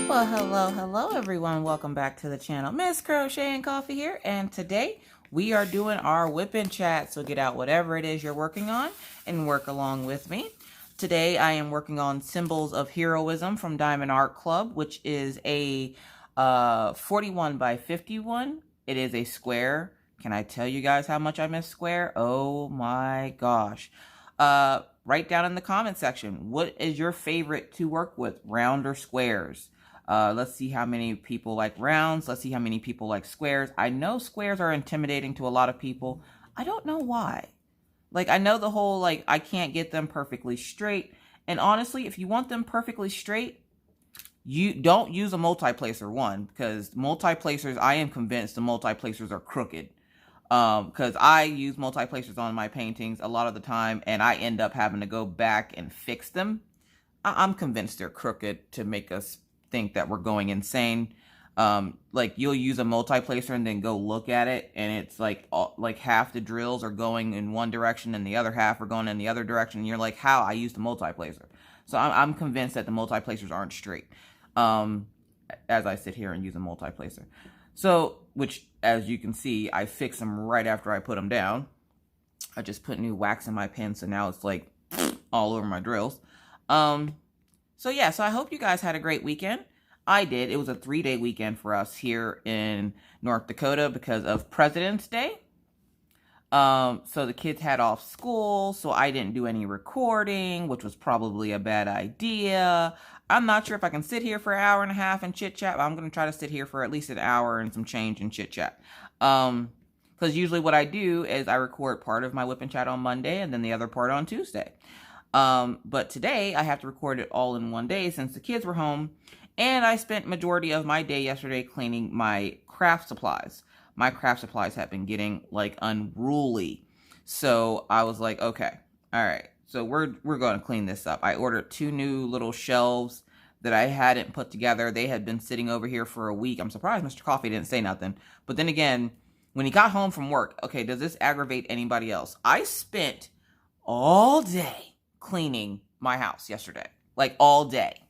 Well, hello everyone. Welcome back to the channel. Miss Crochet and Coffee here, and today we are doing our whip-in chat. So get out whatever it is you're working on and work along with me. Today I am working on Symbols of Heroism from Diamond Art Club, which is a 41 by 51. It is a square. Can I tell you guys how much I miss square? Oh my gosh. Write down in the comment section, what is your favorite to work with, round or squares? Let's see how many people like rounds. Let's see how many people like squares. I know squares are intimidating to a lot of people. I don't know why. Like, I know the whole, like, I can't get them perfectly straight. And honestly, if you want them perfectly straight, you don't use a multi-placer one, because multi-placers, I am convinced the multi-placers are crooked. Because I use multi-placers on my paintings a lot of the time, and I end up having to go back and fix them. I'm convinced they're crooked to make us think that we're going insane. Like, you'll use a multi-placer and then go look at it, and it's like half the drills are going in one direction and the other half are going in the other direction, and you're like, how? I used a multi-placer. So I'm convinced that the multi-placers aren't straight, as I sit here and use a multi-placer. So, which, as you can see, I fix them right after I put them down. I just put new wax in my pen, so now it's like all over my drills. So yeah, so I hope you guys had a great weekend. I did. It was a 3-day weekend for us here in North Dakota because of President's Day. So the kids had off school, so I didn't do any recording, which was probably a bad idea. I'm not sure if I can sit here for an hour and a half and chit-chat, but I'm going to try to sit here for at least an hour and some change and chit-chat. Because usually what I do is I record part of my whip and chat on Monday and then the other part on Tuesday. But today I have to record it all in one day since the kids were home, and I spent majority of my day yesterday cleaning my craft supplies. My craft supplies have been getting like unruly. So I was like, okay, all right. So we're going to clean this up. I ordered 2 new little shelves that I hadn't put together. They had been sitting over here for a week. I'm surprised Mr. Coffee didn't say nothing. But then again, when he got home from work, okay, does this aggravate anybody else? I spent all day cleaning my house yesterday. Like all day.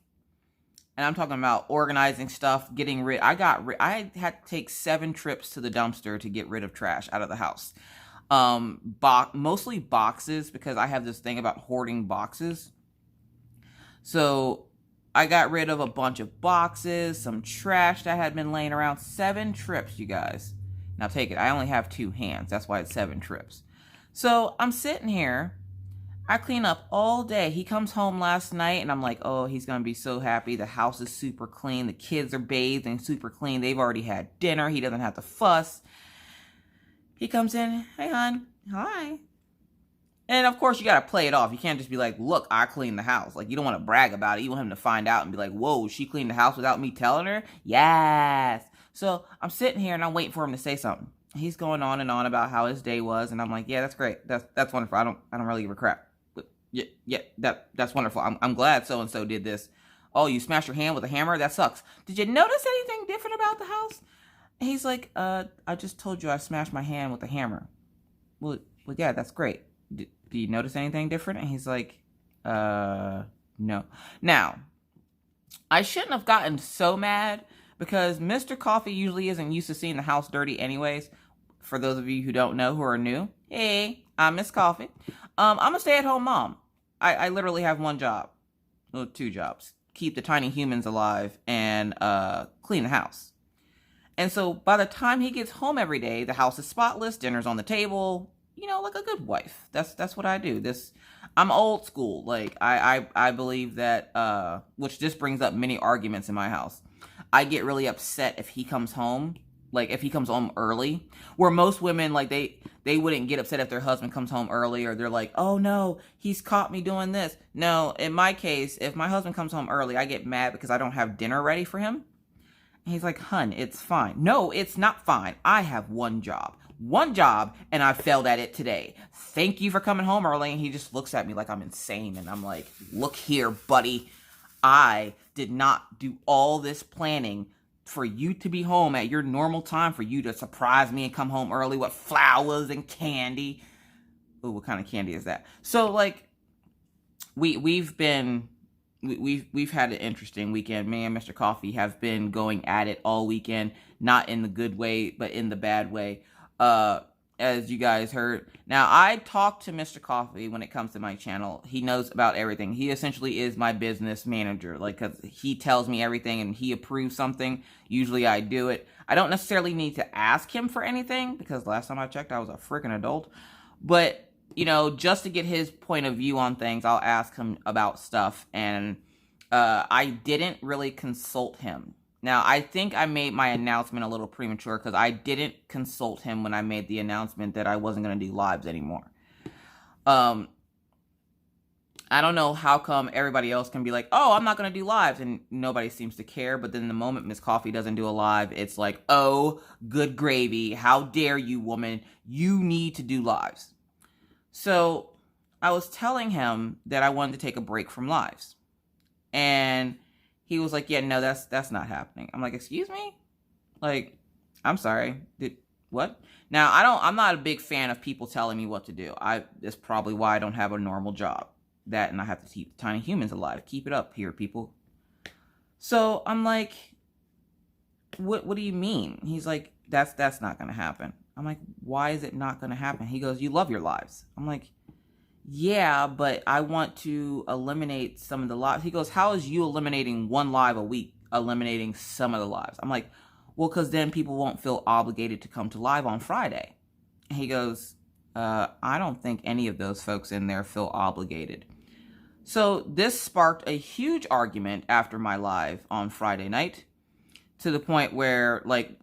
And I'm talking about organizing stuff, getting rid. I had to take 7 trips to the dumpster to get rid of trash out of the house. Mostly boxes, because I have this thing about hoarding boxes. So I got rid of a bunch of boxes, some trash that had been laying around. 7 trips, you guys. Now take it. I only have 2 hands. That's why it's 7 trips. So I'm sitting here. I clean up all day. He comes home last night, and I'm like, oh, he's going to be so happy. The house is super clean. The kids are bathed and super clean. They've already had dinner. He doesn't have to fuss. He comes in, hey, hon. Hi. And, of course, you got to play it off. You can't just be like, look, I cleaned the house. Like, you don't want to brag about it. You want him to find out and be like, whoa, she cleaned the house without me telling her? Yes. So I'm sitting here, and I'm waiting for him to say something. He's going on and on about how his day was, and I'm like, yeah, that's great. That's wonderful. I don't really give a crap. Yeah, that's wonderful. I'm glad so-and-so did this. Oh, you smashed your hand with a hammer? That sucks. Did you notice anything different about the house? And he's like, I just told you I smashed my hand with a hammer. Well, yeah, that's great. Do you notice anything different? And he's like, no. Now, I shouldn't have gotten so mad, because Mr. Coffee usually isn't used to seeing the house dirty anyways. For those of you who don't know, who are new, hey, I'm Miss Coffee. I'm a stay-at-home mom. I literally have 1 job. Well, 2 jobs. Keep the tiny humans alive and clean the house. And so by the time he gets home every day, the house is spotless, dinner's on the table, you know, like a good wife. That's what I do. I'm old school. Like, I believe that, which just brings up many arguments in my house. I get really upset if he comes home. Like, if he comes home early, where most women, like, they wouldn't get upset if their husband comes home early, or they're like, oh no, he's caught me doing this. No, in my case, if my husband comes home early, I get mad because I don't have dinner ready for him. And he's like, hun, it's fine. No, it's not fine. I have 1 job. 1 job, and I failed at it today. Thank you for coming home early. And he just looks at me like I'm insane. And I'm like, look here, buddy. I did not do all this planning for you to be home at your normal time, for you to surprise me and come home early with flowers and candy. Ooh, what kind of candy is that? So, like, we've been we've had an interesting weekend. Me and Mr. Coffee have been going at it all weekend, not in the good way, but in the bad way. As you guys heard. Now, I talk to Mr. Coffee when it comes to my channel. He knows about everything. He essentially is my business manager. Like, cause he tells me everything and he approves something. Usually I do it. I don't necessarily need to ask him for anything because last time I checked, I was a freaking adult. But, you know, just to get his point of view on things, I'll ask him about stuff. And I didn't really consult him. Now, I think I made my announcement a little premature because I didn't consult him when I made the announcement that I wasn't going to do lives anymore. I don't know how come everybody else can be like, oh, I'm not going to do lives, and nobody seems to care. But then the moment Miss Coffee doesn't do a live, it's like, oh, good gravy. How dare you, woman? You need to do lives. So I was telling him that I wanted to take a break from lives. And he was like, yeah, no, that's not happening. I'm like, excuse me? Like, I'm sorry. What? Now, I'm not a big fan of people telling me what to do. That's probably why I don't have a normal job. That, and I have to keep tiny humans alive. Keep it up here, people. So I'm like, what do you mean? He's like, that's not going to happen. I'm like, why is it not going to happen? He goes, you love your lives. I'm like, yeah, but I want to eliminate some of the lives. He goes, how is you eliminating one live a week eliminating some of the lives? I'm like, well, because then people won't feel obligated to come to live on Friday. And he goes, I don't think any of those folks in there feel obligated. So this sparked a huge argument after my live on Friday night to the point where, like,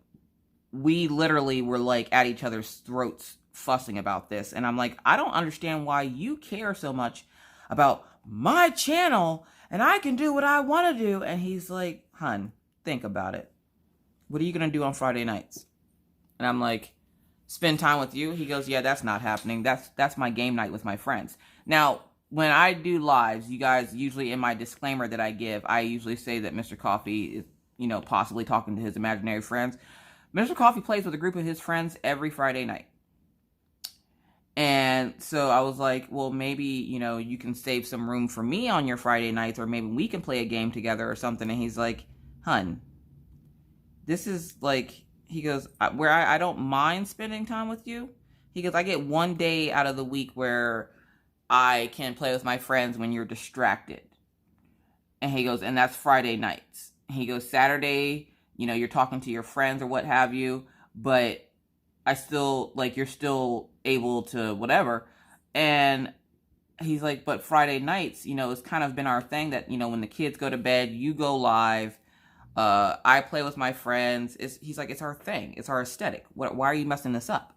we literally were, like, at each other's throats fussing about this. And I'm like, I don't understand why you care so much about my channel and I can do what I want to do. And he's like, hun, think about it. What are you going to do on Friday nights? And I'm like, spend time with you. He goes, yeah, that's not happening. That's my game night with my friends. Now, when I do lives, you guys, usually in my disclaimer that I give, I usually say that Mr. Coffee is, you know, possibly talking to his imaginary friends. Mr. Coffee plays with a group of his friends every Friday night. And so I was like, well, maybe, you know, you can save some room for me on your Friday nights, or maybe we can play a game together or something. And he's like, hun, this is like, he goes, where I don't mind spending time with you. He goes, I get one day out of the week where I can play with my friends when you're distracted. And he goes, and that's Friday nights. He goes, Saturday, you know, you're talking to your friends or what have you, but I still, like, you're still able to whatever. And he's like, but Friday nights, you know, it's kind of been our thing that, you know, when the kids go to bed, you go live. I play with my friends. He's like, it's our thing. It's our aesthetic. Why are you messing this up?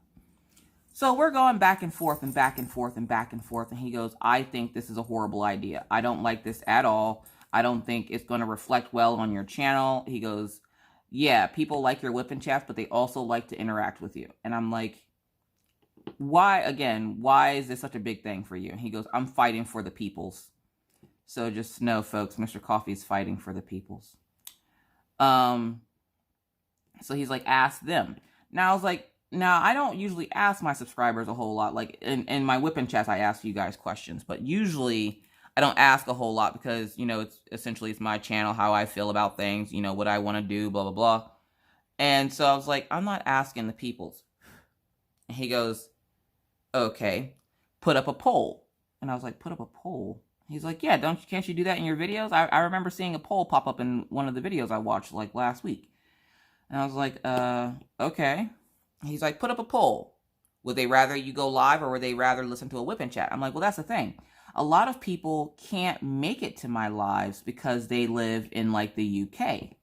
So we're going back and forth and back and forth and back and forth. And he goes, I think this is a horrible idea. I don't like this at all. I don't think it's going to reflect well on your channel. He goes, yeah, people like your whipping chats, but they also like to interact with you. And I'm like, why is this such a big thing for you? And he goes, I'm fighting for the peoples. So just know, folks, Mr. Coffee is fighting for the peoples. So he's like, ask them. Now I was like, now I don't usually ask my subscribers a whole lot. Like in my whipping chats, I ask you guys questions, but usually I don't ask a whole lot because, you know, it's my channel, how I feel about things, you know, what I want to do, blah, blah, blah. And so I was like, I'm not asking the peoples. And he goes, okay, put up a poll. And I was like, put up a poll? He's like, yeah, can't you do that in your videos? I remember seeing a poll pop up in one of the videos I watched like last week. And I was like, okay. He's like, put up a poll. Would they rather you go live or would they rather listen to a whipping chat? I'm like, well, that's the thing. A lot of people can't make it to my lives because they live in like the UK.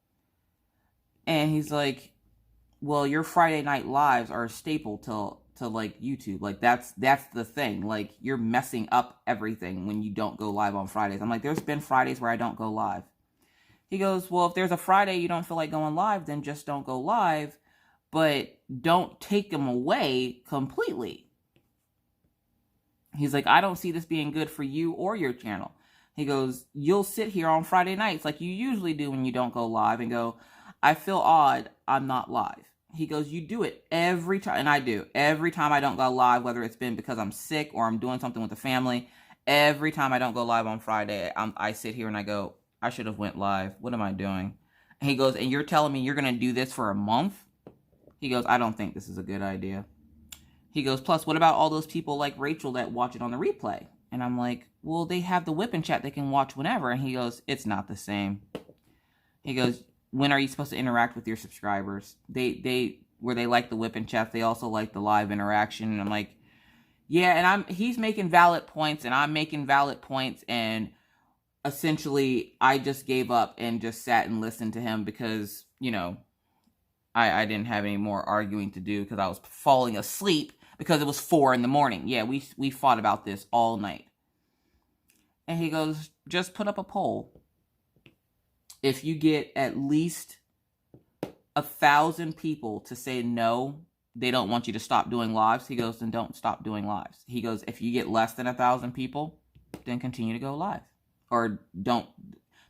And he's like, well, your Friday night lives are a staple to like YouTube. Like that's the thing. Like you're messing up everything when you don't go live on Fridays. I'm like, there's been Fridays where I don't go live. He goes, well, if there's a Friday you don't feel like going live, then just don't go live, but don't take them away completely. He's like, I don't see this being good for you or your channel. He goes, you'll sit here on Friday nights like you usually do when you don't go live and go, I feel odd, I'm not live. He goes, you do it every time, and I do. Every time I don't go live, whether it's been because I'm sick or I'm doing something with the family, Every time I don't go live on Friday, I sit here and I go, I should have went live. What am I doing? And he goes, and you're telling me you're going to do this for a month? He goes, I don't think this is a good idea. He goes, plus, what about all those people like Rachel that watch it on the replay? And I'm like, well, they have the whip and chat. They can watch whenever. And he goes, it's not the same. He goes, when are you supposed to interact with your subscribers? Where they like the whip and chat, they also like the live interaction. And I'm like, yeah, and he's making valid points, and I'm making valid points, and essentially, I just gave up and just sat and listened to him because, you know, I didn't have any more arguing to do because I was falling asleep because it was 4 in the morning. Yeah, we fought about this all night. And he goes, just put up a poll. If you get at least 1,000 people to say no, they don't want you to stop doing lives, he goes, then don't stop doing lives. He goes, if you get less than 1,000 people, then continue to go live. Or don't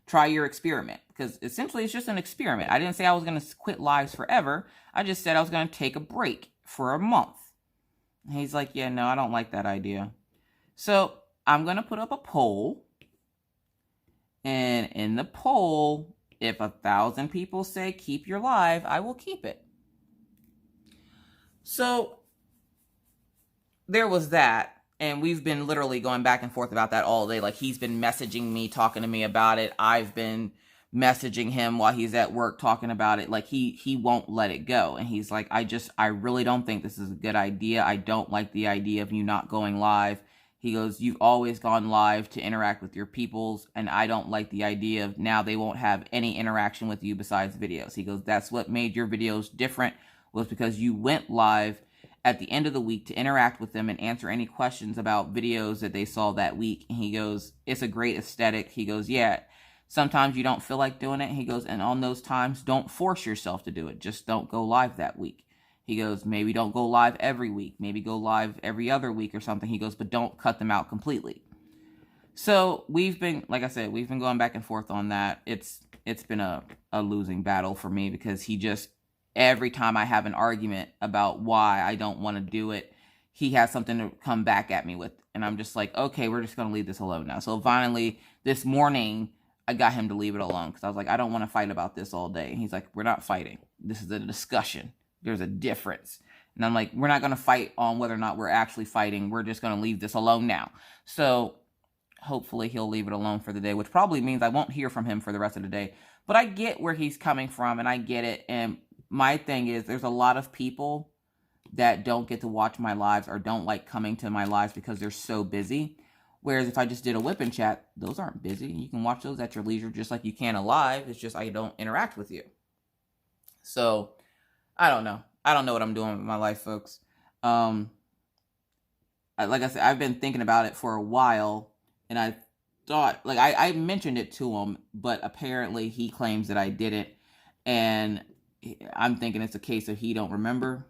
try your experiment. Because essentially it's just an experiment. I didn't say I was going to quit lives forever. I just said I was going to take a break for a month. And he's like, yeah, no, I don't like that idea. So I'm going to put up a poll. And in the poll, if 1,000 people say keep your live, I will keep it. So there was that. And we've been literally going back and forth about that all day. Like, he's been messaging me, talking to me about it. I've been messaging him while he's at work, talking about it. Like, he won't let it go. And he's like, I really don't think this is a good idea. I don't like the idea of you not going live. He goes, you've always gone live to interact with your peoples, and I don't like the idea of now they won't have any interaction with you besides videos. He goes, that's what made your videos different, was because you went live at the end of the week to interact with them and answer any questions about videos that they saw that week. And he goes, it's a great aesthetic. He goes, yeah, sometimes you don't feel like doing it. He goes, and on those times, don't force yourself to do it. Just don't go live that week. He goes, maybe don't go live every week. Maybe go live every other week or something. He goes, but don't cut them out completely. So we've been, like I said, we've been going back and forth on that. It's been a losing battle for me because he just, every time I have an argument about why I don't want to do it, he has something to come back at me with. And I'm just like, okay, we're just going to leave this alone now. So finally, this morning, I got him to leave it alone because I was like, I don't want to fight about this all day. And he's like, we're not fighting. This is a discussion. There's a difference. And I'm like, we're not going to fight on whether or not we're actually fighting. We're just going to leave this alone now. So hopefully he'll leave it alone for the day, which probably means I won't hear from him for the rest of the day. But I get where he's coming from, and I get it. And my thing is, there's a lot of people that don't get to watch my lives or don't like coming to my lives because they're so busy. Whereas if I just did a whip and chat, those aren't busy. You can watch those at your leisure just like you can a live. It's just I don't interact with you. So I don't know. I don't know what I'm doing with my life, folks. Like I said, I've been thinking about it for a while, and I thought, like, I mentioned it to him, but apparently he claims that I didn't, and I'm thinking it's a case of he don't remember,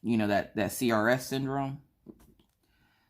you know, that CRS syndrome.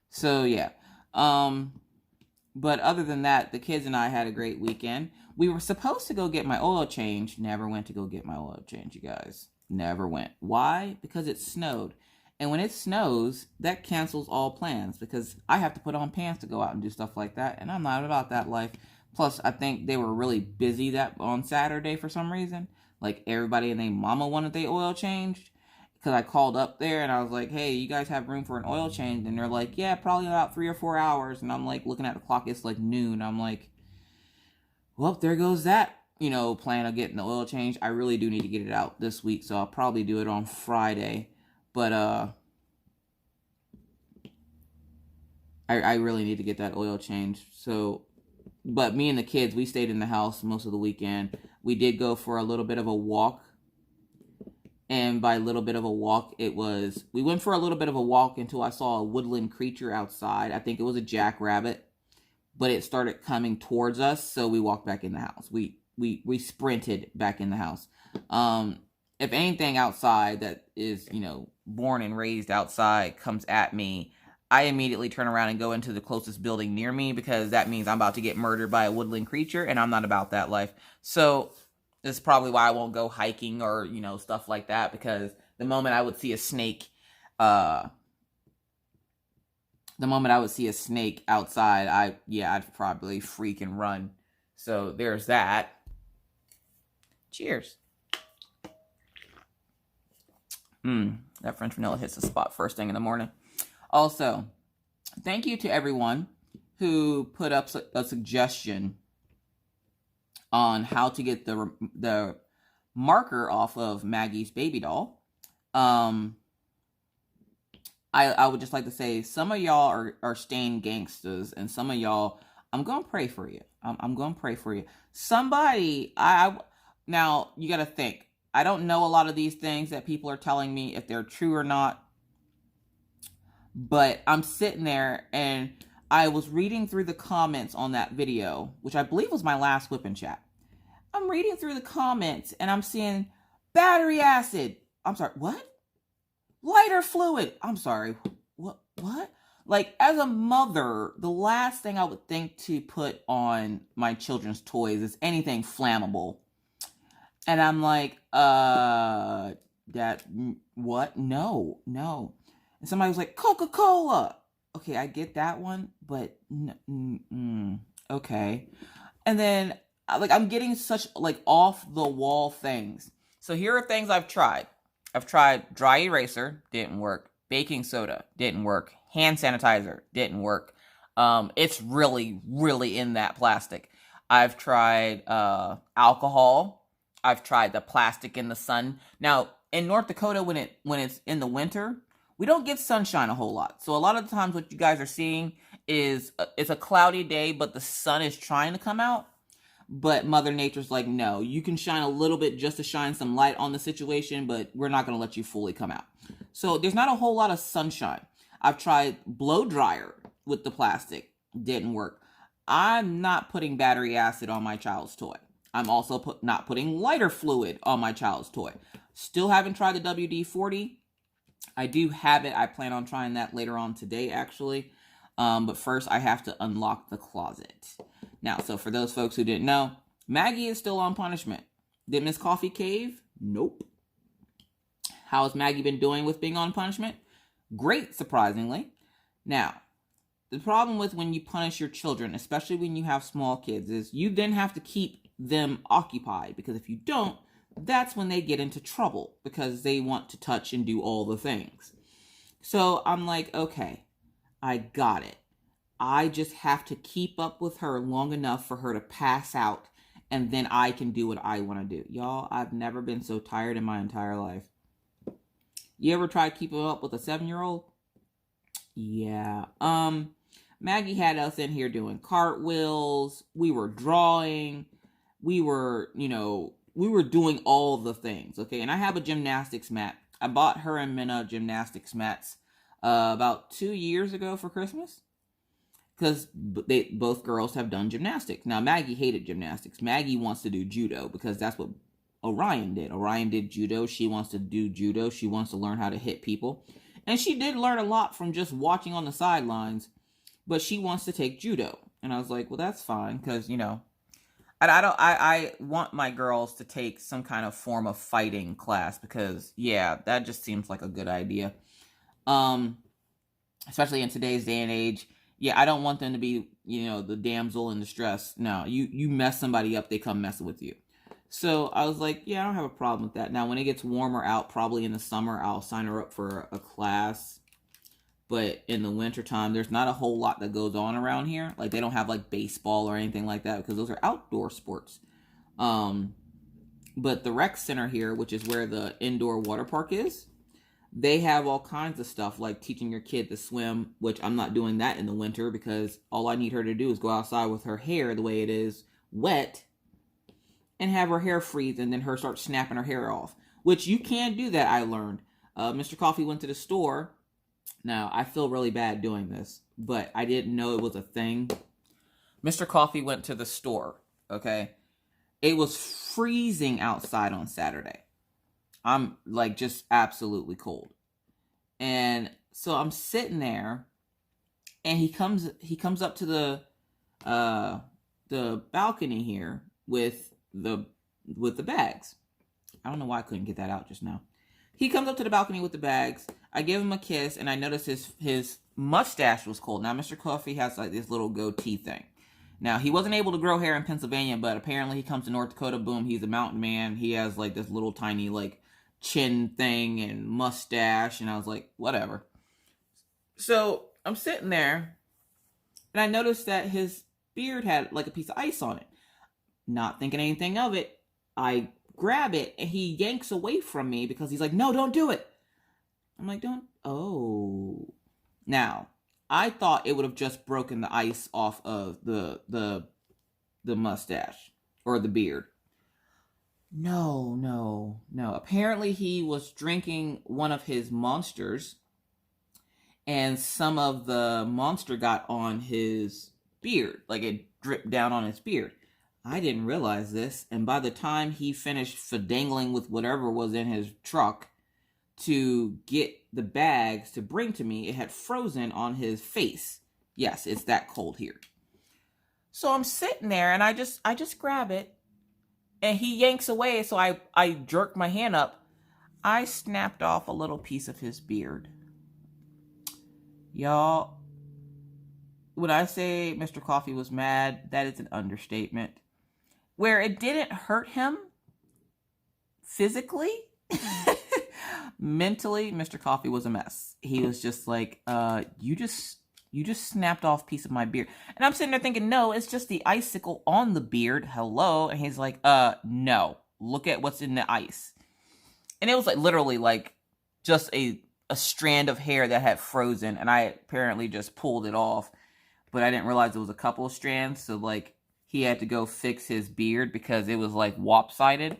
So yeah. But other than that, the kids and I had a great weekend. We were supposed to go get my oil change. Never went to go get my oil change, you guys. Never went. Why? Because it snowed. And when it snows, that cancels all plans because I have to put on pants to go out and do stuff like that. And I'm not about that life. Plus, I think they were really busy that on Saturday for some reason. Like, everybody and their mama wanted their oil changed. Because I called up there and I was like, hey, you guys have room for an oil change? And they're like, yeah, probably about 3 or 4 hours. And I'm like, looking at the clock, it's like noon. I'm like, well, there goes that, you know, plan of getting the oil change. I really do need to get it out this week. So I'll probably do it on Friday. But, I really need to get that oil change. So, but me and the kids, we stayed in the house most of the weekend. We did go for a little bit of a walk. And by a little bit of a walk, we went for a little bit of a walk until I saw a woodland creature outside. I think it was a jackrabbit, but it started coming towards us. So we walked back in the house. We sprinted back in the house. If anything outside that is, you know, born and raised outside comes at me, I immediately turn around and go into the closest building near me because that means I'm about to get murdered by a woodland creature, and I'm not about that life. So this is probably why I won't go hiking or, you know, stuff like that, because the moment I would see a snake the moment I would see a snake outside, I'd probably freak and run. So there's that. Cheers. That French vanilla hits the spot first thing in the morning. Also, thank you to everyone who put up a suggestion on how to get the marker off of Maggie's baby doll. I would just like to say some of y'all are staying gangsters, and some of y'all, I'm going to pray for you. I'm going to pray for you. Somebody, now you got to think, I don't know a lot of these things that people are telling me if they're true or not, but I'm sitting there and I was reading through the comments on that video, which I believe was my last whip and chat. I'm reading through the comments and I'm seeing battery acid. I'm sorry, what? Lighter fluid. I'm sorry, what? Like, as a mother, the last thing I would think to put on my children's toys is anything flammable. And I'm like, what? No. And somebody was like, Coca-Cola. Okay, I get that one, but okay. And then, like, I'm getting such, like, off-the-wall things. So here are things I've tried. I've tried dry eraser, didn't work. Baking soda, didn't work. Hand sanitizer, didn't work. It's really, really in that plastic. I've tried alcohol. I've tried the plastic in the sun. Now, in North Dakota, when it's in the winter, we don't get sunshine a whole lot. So a lot of the times what you guys are seeing is it's a cloudy day, but the sun is trying to come out. But Mother Nature's like, no, you can shine a little bit just to shine some light on the situation, but we're not going to let you fully come out. So there's not a whole lot of sunshine. I've tried blow dryer with the plastic. Didn't work. I'm not putting battery acid on my child's toy. I'm also not putting lighter fluid on my child's toy. Still haven't tried the WD-40. I do have it. I plan on trying that later on today, actually. But first, I have to unlock the closet. Now, so for those folks who didn't know, Maggie is still on punishment. Did Miss Coffee cave? Nope. How has Maggie been doing with being on punishment? Great, surprisingly. Now, the problem with when you punish your children, especially when you have small kids, is you then have to keep them occupied, because if you don't, that's when they get into trouble because they want to touch and do all the things. So I'm like, okay, I got it. I just have to keep up with her long enough for her to pass out, and then I can do what I want to do. Y'all, I've never been so tired in my entire life. You ever try keeping up with a 7-year-old? Yeah. Maggie had us in here doing cartwheels. We were drawing. We were doing all the things, okay? And I have a gymnastics mat. I bought her and Minna gymnastics mats about 2 years ago for Christmas, because both girls have done gymnastics. Now, Maggie hated gymnastics. Maggie wants to do judo because that's what Orion did. Orion did judo. She wants to do judo. She wants to learn how to hit people. And she did learn a lot from just watching on the sidelines, but she wants to take judo. And I was like, well, that's fine, because, I want my girls to take some kind of form of fighting class, because, yeah, that just seems like a good idea. Especially in today's day and age. Yeah, I don't want them to be, the damsel in distress. No, you mess somebody up, they come messing with you. So I was like, yeah, I don't have a problem with that. Now, when it gets warmer out, probably in the summer, I'll sign her up for a class. But in the wintertime, there's not a whole lot that goes on around here. Like, they don't have, like, baseball or anything like that, because those are outdoor sports. But the rec center here, which is where the indoor water park is, they have all kinds of stuff, like teaching your kid to swim, which I'm not doing that in the winter, because all I need her to do is go outside with her hair the way it is, wet, and have her hair freeze, and then her start snapping her hair off. Which you can do that, I learned. Mr. Coffee went to the store. Now, I feel really bad doing this, but I didn't know it was a thing. Mr. Coffee went to the store, okay? It was freezing outside on Saturday. I'm, like, just absolutely cold. And so I'm sitting there, and he comes up to the balcony here with the bags. I don't know why I couldn't get that out just now. he comes up to the balcony with the bags. I give him a kiss, and I notice his mustache was cold. Now, Mr. Coffee has like this little goatee thing. Now, he wasn't able to grow hair in Pennsylvania, but apparently he comes to North Dakota. Boom, he's a mountain man. He has like this little tiny like chin thing and mustache, and I was like, whatever. So I'm sitting there, and I noticed that his beard had like a piece of ice on it. Not thinking anything of it, I grab it, and he yanks away from me because he's like, no, don't do it. I'm like, don't. Oh. Now, I thought it would have just broken the ice off of the mustache or the beard. No. Apparently, he was drinking one of his monsters, and some of the monster got on his beard. Like, it dripped down on his beard. I didn't realize this, and by the time he finished fidangling with whatever was in his truck to get the bags to bring to me, it had frozen on his face. Yes, it's that cold here. So I'm sitting there, and I just grab it, and he yanks away, so I jerk my hand up. I snapped off a little piece of his beard. Y'all, when I say Mr. Coffee was mad, that is an understatement. Where it didn't hurt him physically, mentally, Mr. Coffee was a mess. He was just like, you just snapped off a piece of my beard. And I'm sitting there thinking, no, it's just the icicle on the beard. Hello. And he's like, no, look at what's in the ice. And it was like literally like just a strand of hair that had frozen, and I apparently just pulled it off, but I didn't realize it was a couple of strands. So like, he had to go fix his beard because it was like lopsided.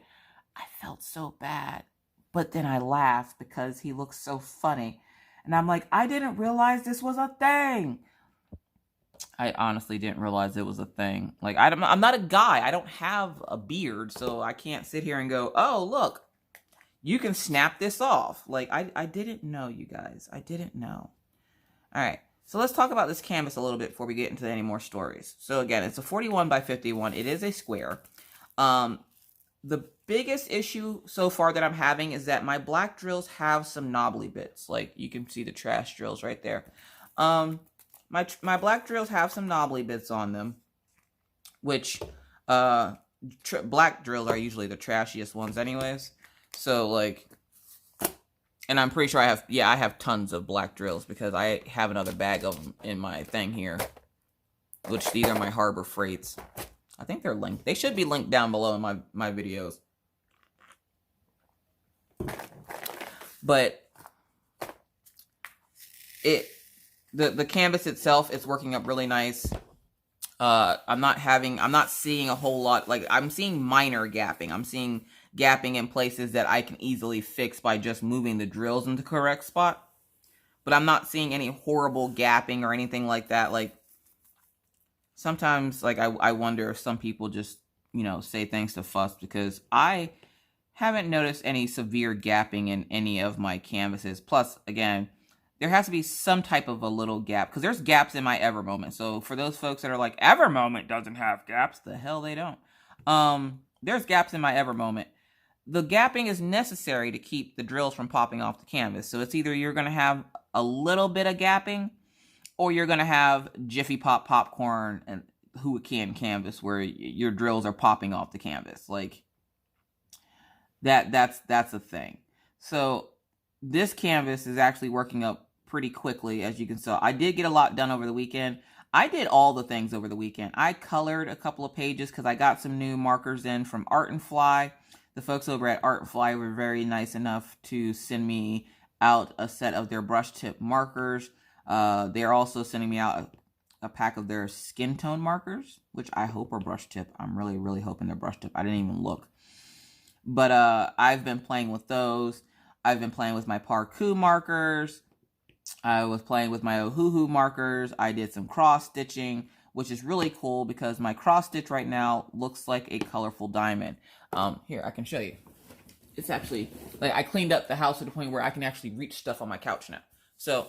I felt so bad. But then I laughed because he looked so funny. And I'm like, I didn't realize this was a thing. I honestly didn't realize it was a thing. Like, I'm not a guy. I don't have a beard. So I can't sit here and go, oh, look, you can snap this off. Like, I didn't know, you guys. I didn't know. All right. So let's talk about this canvas a little bit before we get into any more stories. So again, it's a 41 by 51. It is a square. The biggest issue so far that I'm having is that my black drills have some knobbly bits. Like, you can see the trash drills right there. My black drills have some knobbly bits on them, which black drills are usually the trashiest ones anyways. So like, and I'm pretty sure I have tons of black drills because I have another bag of them in my thing here, which these are my Harbor Freights. I think they're linked. They should be linked down below in my videos. But the canvas itself is working up really nice. I'm not seeing a whole lot. Like, I'm seeing minor gapping. I'm seeing gapping in places that I can easily fix by just moving the drills into the correct spot. But I'm not seeing any horrible gapping or anything like that. Like, sometimes, like, I wonder if some people just, you know, say things to fuss, because I haven't noticed any severe gapping in any of my canvases. Plus, again, there has to be some type of a little gap, because there's gaps in my Evermoment. So for those folks that are like, Evermoment doesn't have gaps, the hell they don't. There's gaps in my Evermoment. The gapping is necessary to keep the drills from popping off the canvas. So it's either you're going to have a little bit of gapping, or you're going to have Jiffy Pop popcorn and Who Can canvas where your drills are popping off the canvas. Like, that's a thing. So this canvas is actually working up pretty quickly, as you can see. I did get a lot done over the weekend. I did all the things over the weekend. I colored a couple of pages because I got some new markers in from Art and Fly. The folks over at Art and Fly were very nice enough to send me out a set of their brush tip markers. They're also sending me out a pack of their skin tone markers, which I hope are brush tip. I'm really, really hoping they're brush tip. I didn't even look. But I've been playing with those. I've been playing with my Parkour markers. I was playing with my Ohuhu markers. I did some cross stitching, which is really cool because my cross stitch right now looks like a colorful diamond. Here, I can show you. It's actually, like, I cleaned up the house to the point where I can actually reach stuff on my couch now. So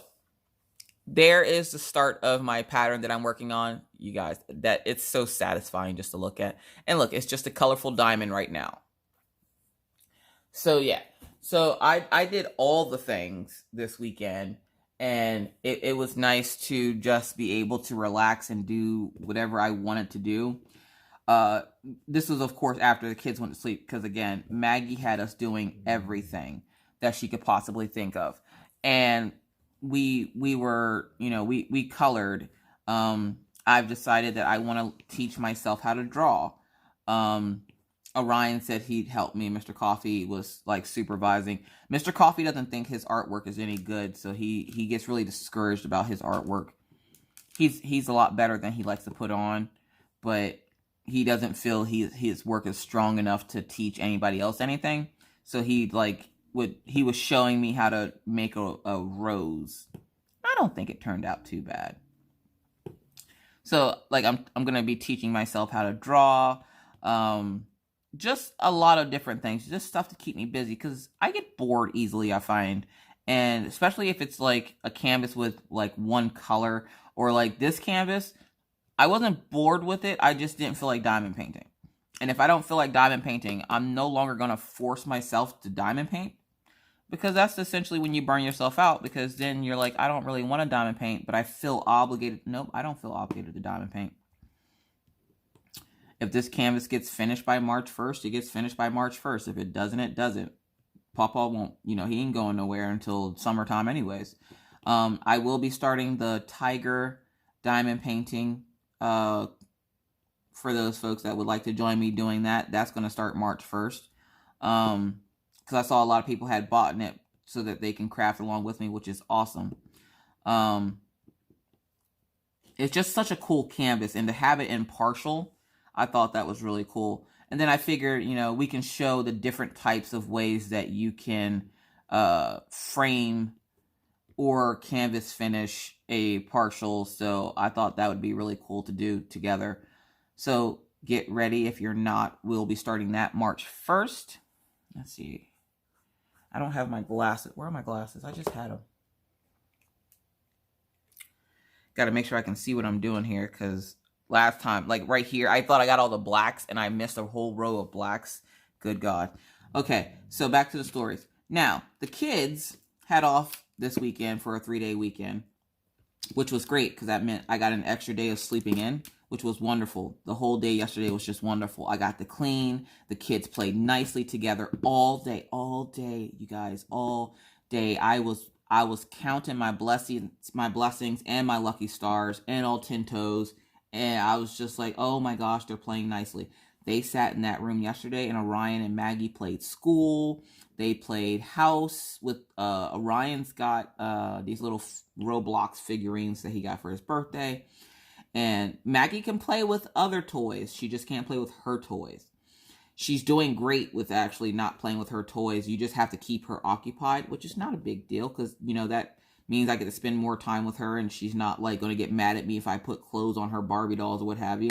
there is the start of my pattern that I'm working on, you guys. That it's so satisfying just to look at. And look, it's just a colorful diamond right now. So yeah, So I did all the things this weekend, and it was nice to just be able to relax and do whatever I wanted to do. Uh, this was, of course, after the kids went to sleep, because again, Maggie had us doing everything that she could possibly think of, and we were, we colored. I've decided that I want to teach myself how to draw. Orion said he'd help me. Mr. Coffee was like supervising. Mr. Coffee doesn't think his artwork is any good, so he gets really discouraged about his artwork. He's a lot better than he likes to put on, but he doesn't feel his work is strong enough to teach anybody else anything. So he was showing me how to make a rose. I don't think it turned out too bad. So like I'm gonna be teaching myself how to draw, just a lot of different things, just stuff to keep me busy, because I get bored easily, I find. And especially if it's like a canvas with like one color, or like this canvas, I wasn't bored with it, I just didn't feel like diamond painting. And if I don't feel like diamond painting, I'm no longer going to force myself to diamond paint, because that's essentially when you burn yourself out, because then you're like, I don't really want to diamond paint, but I feel obligated. Nope, I don't feel obligated to diamond paint. If this canvas gets finished by March 1st, it gets finished by March 1st. If it doesn't, it doesn't. Papa won't, he ain't going nowhere until summertime anyways. I will be starting the tiger diamond painting, for those folks that would like to join me doing that. That's going to start March 1st. Because I saw a lot of people had bought it so that they can craft along with me, which is awesome. It's just such a cool canvas, and to have it in partial, I thought that was really cool. And then I figured, we can show the different types of ways that you can frame or canvas finish a partial. So I thought that would be really cool to do together. So get ready. If you're not, we'll be starting that March 1st. Let's see. I don't have my glasses. Where are my glasses? I just had them. Got to make sure I can see what I'm doing here, because last time, like right here, I thought I got all the blacks and I missed a whole row of blacks. Good God. Okay, so back to the stories. Now, the kids had off this weekend for a 3-day weekend, which was great because that meant I got an extra day of sleeping in, which was wonderful. The whole day yesterday was just wonderful. I got to clean. The kids played nicely together all day, you guys, all day. I was counting my blessings and my lucky stars and all 10 toes. And I was just like, oh my gosh, they're playing nicely. They sat in that room yesterday, and Orion and Maggie played school. They played house with, Orion's got these little Roblox figurines that he got for his birthday. And Maggie can play with other toys. She just can't play with her toys. She's doing great with actually not playing with her toys. You just have to keep her occupied, which is not a big deal, because, that means I get to spend more time with her, and she's not like going to get mad at me if I put clothes on her Barbie dolls or what have you.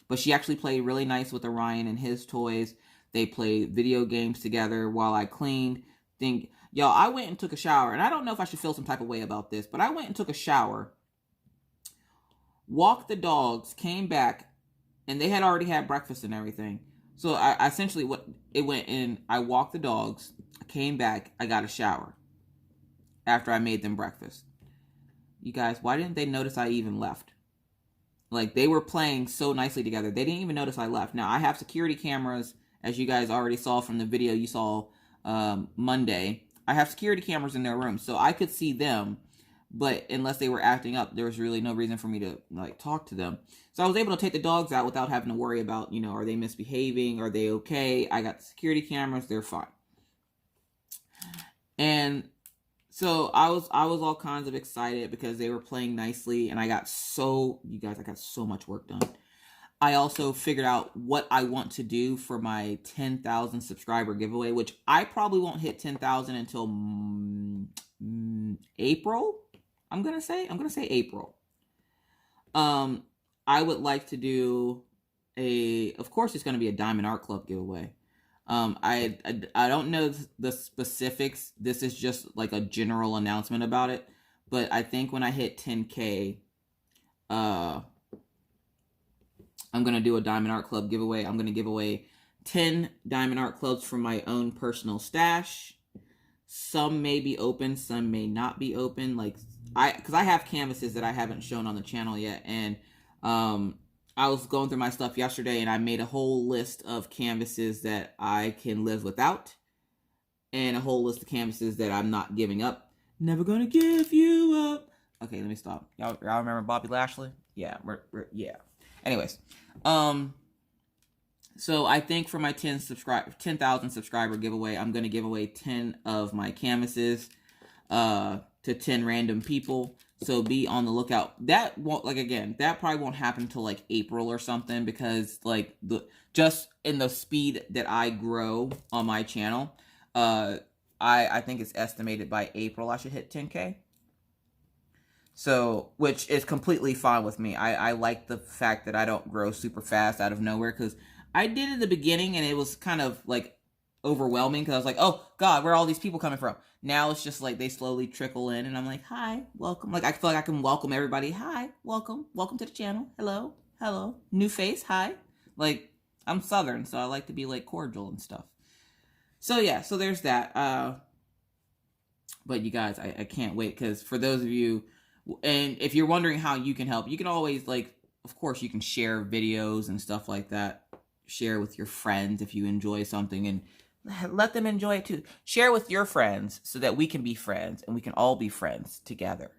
But she actually played really nice with Orion and his toys. They played video games together while I cleaned. Y'all, I went and took a shower, and I don't know if I should feel some type of way about this, but I went and took a shower, walked the dogs, came back, and they had already had breakfast and everything. So I essentially, I walked the dogs, I came back, I got a shower after I made them breakfast. You guys, why didn't they notice I even left? Like, they were playing so nicely together. They didn't even notice I left. Now, I have security cameras, as you guys already saw from the video you saw Monday. I have security cameras in their room, so I could see them. But unless they were acting up, there was really no reason for me to, talk to them. So I was able to take the dogs out without having to worry about, are they misbehaving? Are they okay? I got security cameras. They're fine. And so I was all kinds of excited because they were playing nicely, and I got so much work done. I also figured out what I want to do for my 10,000 subscriber giveaway, which I probably won't hit 10,000 until April. I'm going to say April. I would like to do of course it's going to be a Diamond Art Club giveaway. I don't know the specifics. This is just like a general announcement about it. But I think when I hit 10K, I'm going to do a Diamond Art Club giveaway. I'm going to give away 10 Diamond Art Clubs from my own personal stash. Some may be open, some may not be open. Like because I have canvases that I haven't shown on the channel yet, and I was going through my stuff yesterday, and I made a whole list of canvases that I can live without, and a whole list of canvases that I'm not giving up. Never gonna give you up. Okay, let me stop. Y'all remember Bobby Lashley? Yeah, yeah. Anyways, so I think for my 10,000 subscriber giveaway, I'm gonna give away 10 of my canvases to 10 random people. So be on the lookout. That won't, like, again, that probably won't happen until like April or something, because like just in the speed that I grow on my channel, I think it's estimated by April I should hit 10K. So, which is completely fine with me. I like the fact that I don't grow super fast out of nowhere, because I did in the beginning and it was kind of like overwhelming, because I was like, oh God, where are all these people coming from? Now it's just like they slowly trickle in, and I'm like, hi, welcome. Like, I feel like I can welcome everybody. Hi, welcome to the channel. Hello, new face, hi. Like, I'm Southern, so I like to be like cordial and stuff. So yeah, so there's that. But you guys, I can't wait, because for those of you, and if you're wondering how you can help, you can always, like, of course you can share videos and stuff like that. Share with your friends if you enjoy something, and let them enjoy it too. Share with your friends so that we can be friends, and we can all be friends together.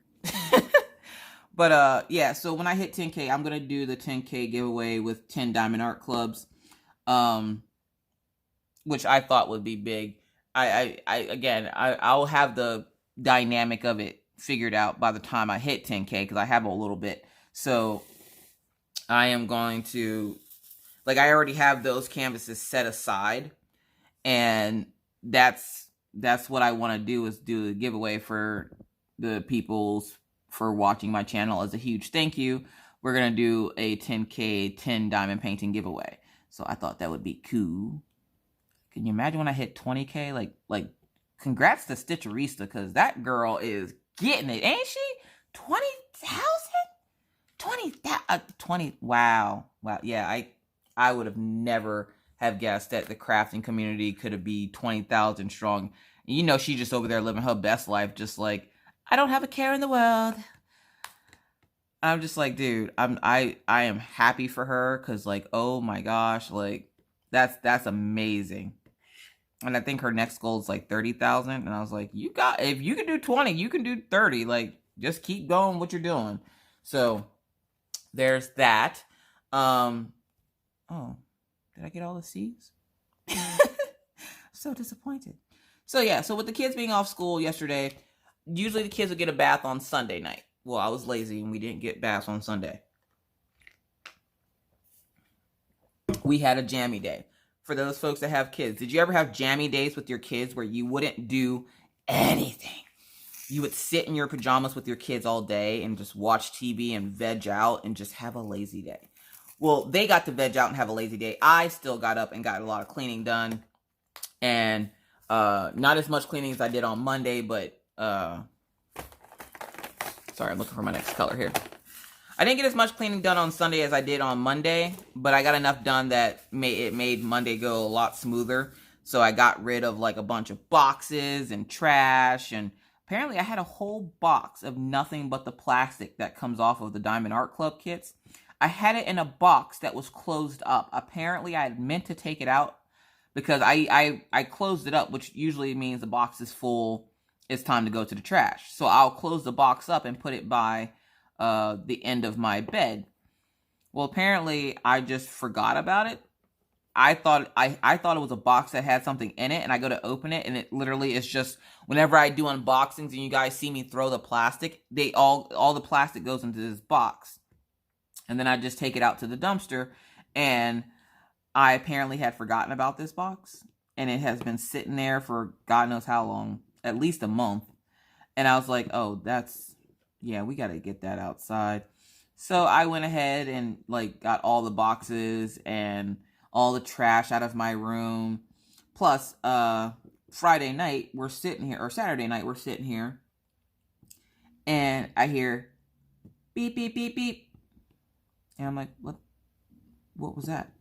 But yeah, so when I hit 10K, I'm gonna do the 10K giveaway with 10 diamond art clubs, which I thought would be big. I'll have the dynamic of it figured out by the time I hit 10K, because I have a little bit. So I am going to, like, I already have those canvases set aside, and that's what I want to do, is do a giveaway for the peoples for watching my channel. As a huge thank you, we're going to do a 10K 10 diamond painting giveaway. So I thought that would be cool. Can you imagine when I hit 20K? Like, congrats to Stitcherista, because that girl is getting it, ain't she? 20,000? 20, wow. Yeah, I would have never have guessed that the crafting community could be 20,000 strong. You know, she's just over there living her best life, just like, I don't have a care in the world. I'm just like, dude, I am happy for her, because, like, oh my gosh, like, that's amazing. And I think her next goal is like 30,000. And I was like, if you can do 20, you can do 30. Like, just keep going what you're doing. So there's that. Oh, did I get all the C's? So disappointed. So yeah, so with the kids being off school yesterday, usually the kids would get a bath on Sunday night. Well, I was lazy and we didn't get baths on Sunday. We had a jammy day. For those folks that have kids, did you ever have jammy days with your kids where you wouldn't do anything? You would sit in your pajamas with your kids all day and just watch TV and veg out and just have a lazy day. Well, they got to veg out and have a lazy day. I still got up and got a lot of cleaning done. And not as much cleaning as I did on Monday, but sorry, I'm looking for my next color here. I didn't get as much cleaning done on Sunday as I did on Monday, but I got enough done that it made Monday go a lot smoother. So I got rid of like a bunch of boxes and trash, and apparently I had a whole box of nothing but the plastic that comes off of the Diamond Art Club kits. I had it in a box that was closed up. Apparently I had meant to take it out because I closed it up, which usually means the box is full. It's time to go to the trash. So I'll close the box up and put it by the end of my bed. Well, apparently I just forgot about it. I thought it was a box that had something in it, and I go to open it, and it literally is just, whenever I do unboxings and you guys see me throw the plastic, all the plastic goes into this box. And then I just take it out to the dumpster, and I apparently had forgotten about this box, and it has been sitting there for God knows how long, at least a month. And I was like, oh, yeah, we got to get that outside. So I went ahead and like got all the boxes and all the trash out of my room. Plus, Friday night, we're sitting here, or Saturday night, we're sitting here, and I hear beep, beep, beep, beep. And I'm like, what was that?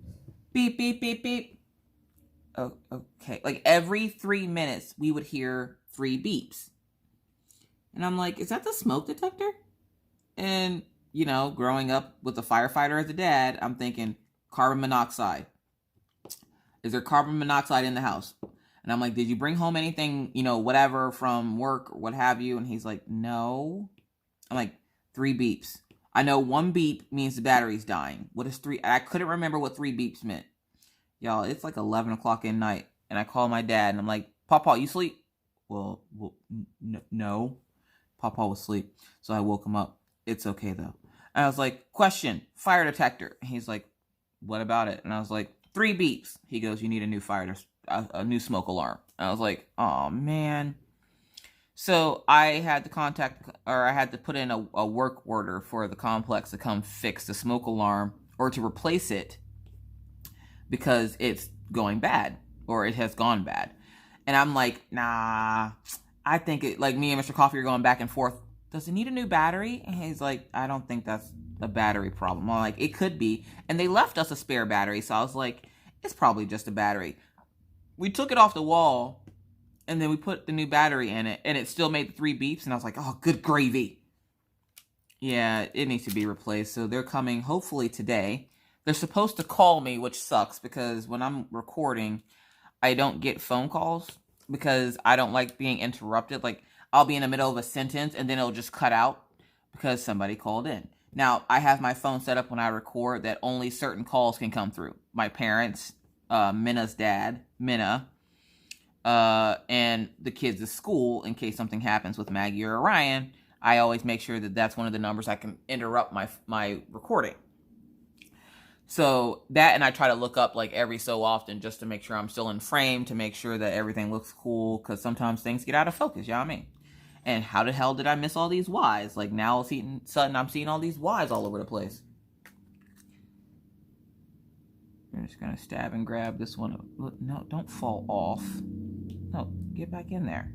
Beep, beep, beep, beep. oh, okay. Like every 3 minutes, we would hear 3 beeps. And I'm like, is that the smoke detector? And, you know, growing up with a firefighter as a dad, I'm thinking carbon monoxide. Is there carbon monoxide in the house? And I'm like, did you bring home anything, you know, whatever from work or what have you? And he's like, no. I'm like, 3 beeps. I know 1 beep means the battery's dying. What is 3? I couldn't remember what 3 beeps meant. Y'all, it's like 11 o'clock at night. And I call my dad and I'm like, Papa, you sleep? Well, no. Papa was asleep. So I woke him up. It's okay though. And I was like, question, fire detector. And he's like, what about it? And I was like, 3 beeps. He goes, you need a new a new smoke alarm. And I was like, oh man. So I had to put in a work order for the complex to come fix the smoke alarm or to replace it because it's going bad or it has gone bad. And I'm like, nah, I think it, like me and Mr. Coffee are going back and forth. Does it need a new battery? And he's like, I don't think that's a battery problem. I'm like, it could be. And they left us a spare battery. So I was like, it's probably just a battery. We took it off the wall and then we put the new battery in it and it still made the 3 beeps. And I was like, oh, good gravy. Yeah, it needs to be replaced. So they're coming hopefully today. They're supposed to call me, which sucks because when I'm recording, I don't get phone calls because I don't like being interrupted. Like I'll be in the middle of a sentence and then it'll just cut out because somebody called in. Now, I have my phone set up when I record that only certain calls can come through. My parents, Minna's dad, Minna, and the kids at school in case something happens with Maggie or Orion. I always make sure that that's one of the numbers I can interrupt my recording. So that, and I try to look up like every so often just to make sure I'm still in frame, to make sure that everything looks cool, because sometimes things get out of focus, you know what I mean? And how the hell did I miss all these Y's? Like now all of a sudden I'm seeing all these Y's all over the place. I'm just going to stab and grab this one. No, don't fall off. No, get back in there.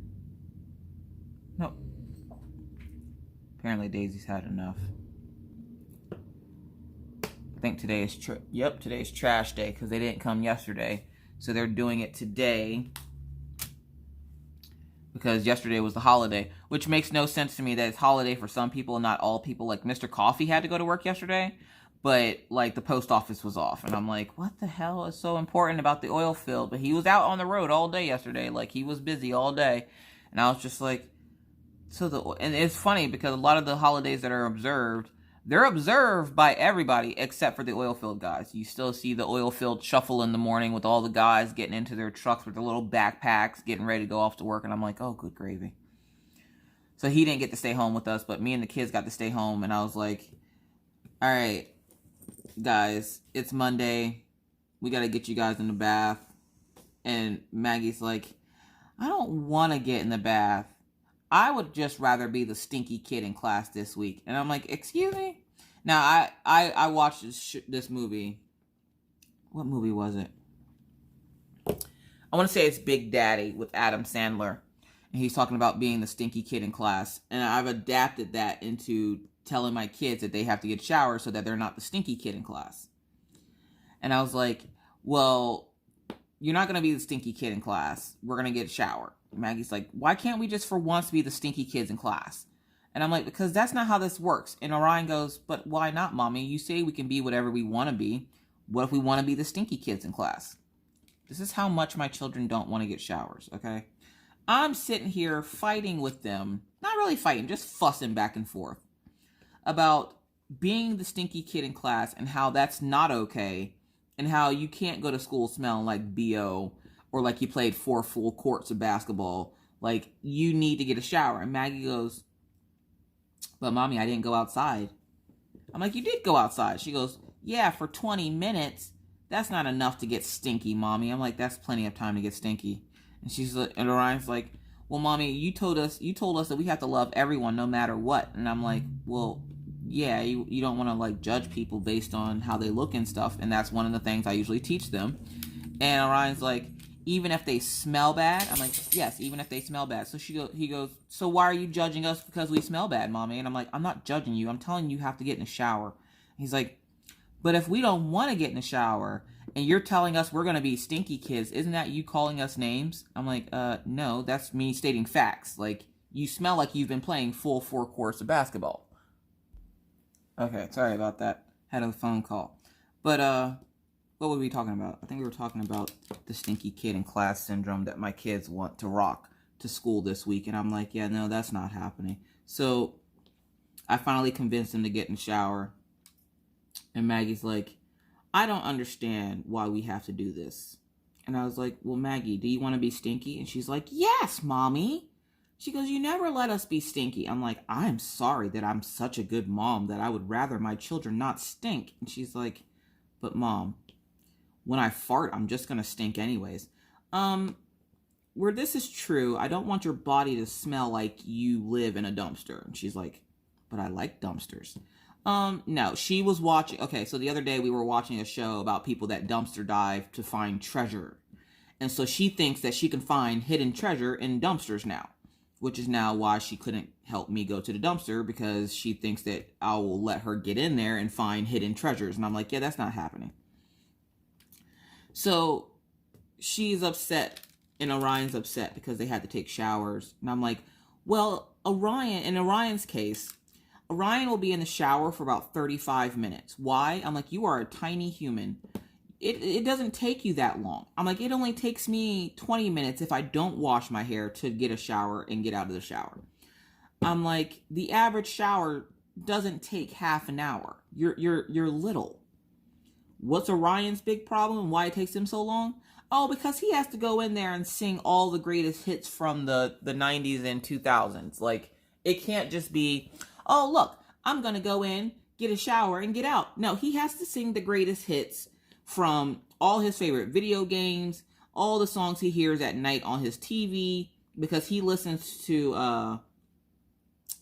No. Apparently Daisy's had enough. I think today is today's trash day because they didn't come yesterday. So they're doing it today because yesterday was the holiday, which makes no sense to me that it's holiday for some people and not all people. Like Mr. Coffee had to go to work yesterday, but like the post office was off. And I'm like, what the hell is so important about the oil field? But he was out on the road all day yesterday. Like he was busy all day. And I was just like, and it's funny because a lot of the holidays that are observed, they're observed by everybody except for the oil field guys. You still see the oil field shuffle in the morning with all the guys getting into their trucks with their little backpacks, getting ready to go off to work. And I'm like, oh, good gravy. So he didn't get to stay home with us, but me and the kids got to stay home. And I was like, all right, guys, it's Monday. We got to get you guys in the bath. And Maggie's like, I don't want to get in the bath. I would just rather be the stinky kid in class this week. And I'm like, excuse me? Now, I watched this movie. What movie was it? I want to say it's Big Daddy with Adam Sandler. And he's talking about being the stinky kid in class. And I've adapted that into telling my kids that they have to get showers so that they're not the stinky kid in class. And I was like, well, you're not going to be the stinky kid in class. We're going to get a shower. Maggie's like, why can't we just for once be the stinky kids in class? And I'm like, because that's not how this works. And Orion goes, but why not, Mommy? You say we can be whatever we want to be. What if we want to be the stinky kids in class? This is how much my children don't want to get showers, okay? I'm sitting here fighting with them. Not really fighting, just fussing back and forth about being the stinky kid in class and how that's not okay and how you can't go to school smelling like BO or like you played 4 full courts of basketball. Like, you need to get a shower. And Maggie goes, but Mommy, I didn't go outside. I'm like, you did go outside. She goes, yeah, for 20 minutes. That's not enough to get stinky, Mommy. I'm like, that's plenty of time to get stinky. And she's like, and Orion's like, well, Mommy, you told us that we have to love everyone no matter what. And I'm like, well, yeah, you don't want to like judge people based on how they look and stuff. And that's one of the things I usually teach them. And Orion's like, even if they smell bad? I'm like, yes, even if they smell bad. So he goes, so why are you judging us because we smell bad, Mommy? And I'm like, I'm not judging you. I'm telling you have to get in the shower. He's like, but if we don't want to get in the shower and you're telling us we're going to be stinky kids. Isn't that you calling us names? I'm like, no, that's me stating facts. Like, you smell like you've been playing full 4 courts of basketball. Okay, sorry about that. Had a phone call. But, what were we talking about? I think we were talking about the stinky kid in class syndrome that my kids want to rock to school this week. And I'm like, yeah, no, that's not happening. So I finally convinced him to get in the shower. And Maggie's like, I don't understand why we have to do this. And I was like, well, Maggie, do you want to be stinky? And she's like, yes, Mommy. She goes, you never let us be stinky. I'm like, I'm sorry that I'm such a good mom that I would rather my children not stink. And she's like, but Mom, when I fart, I'm just going to stink anyways. Where this is true, I don't want your body to smell like you live in a dumpster. And she's like, but I like dumpsters. No, she was watching. Okay, so the other day we were watching a show about people that dumpster dive to find treasure. And so she thinks that she can find hidden treasure in dumpsters now, which is now why she couldn't help me go to the dumpster, because she thinks that I will let her get in there and find hidden treasures. And I'm like, yeah, that's not happening. So she's upset, and Orion's upset because they had to take showers. And I'm like, well, in Orion's case, Orion will be in the shower for about 35 minutes. Why? I'm like, you are a tiny human. It doesn't take you that long. I'm like, it only takes me 20 minutes if I don't wash my hair to get a shower and get out of the shower. I'm like, the average shower doesn't take half an hour. You're little. What's Orion's big problem and why it takes him so long? Oh, because he has to go in there and sing all the greatest hits from the 90s and 2000s. Like, it can't just be, oh, look, I'm going to go in, get a shower, and get out. No, he has to sing the greatest hits from all his favorite video games, all the songs he hears at night on his TV, because he listens to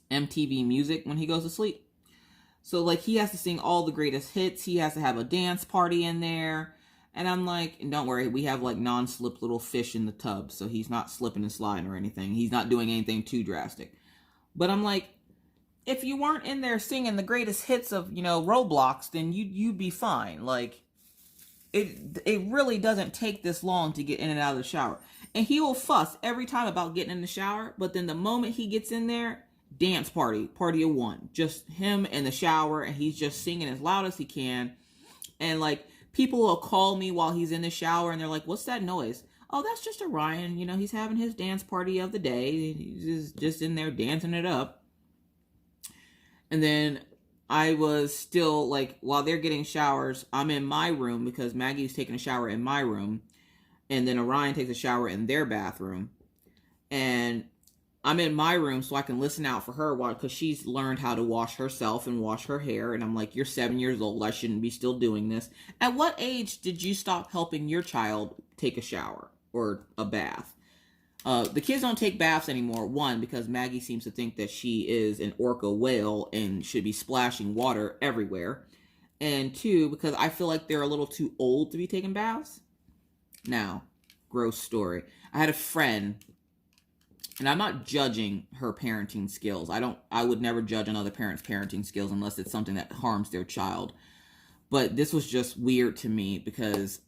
MTV music when he goes to sleep. So, like, he has to sing all the greatest hits. He has to have a dance party in there. And I'm like, and don't worry, we have, like, non-slip little fish in the tub, so he's not slipping and sliding or anything. He's not doing anything too drastic. But I'm like, if you weren't in there singing the greatest hits of, Roblox, then you'd be fine. Like, it really doesn't take this long to get in and out of the shower. And he will fuss every time about getting in the shower, but then the moment he gets in there, dance party of one. Just him in the shower, and he's just singing as loud as he can. And, like, people will call me while he's in the shower, and they're like, what's that noise? Oh, that's just Orion. He's having his dance party of the day. He's just in there dancing it up. And then I was still, like, while they're getting showers, I'm in my room because Maggie's taking a shower in my room. And then Orion takes a shower in their bathroom. And I'm in my room so I can listen out for her because she's learned how to wash herself and wash her hair. And I'm like, you're 7 years old. I shouldn't be still doing this. At what age did you stop helping your child take a shower or a bath? The kids don't take baths anymore. One, because Maggie seems to think that she is an orca whale and should be splashing water everywhere. And two, because I feel like they're a little too old to be taking baths. Now, gross story. I had a friend, and I'm not judging her parenting skills. I would never judge another parent's parenting skills unless it's something that harms their child. But this was just weird to me because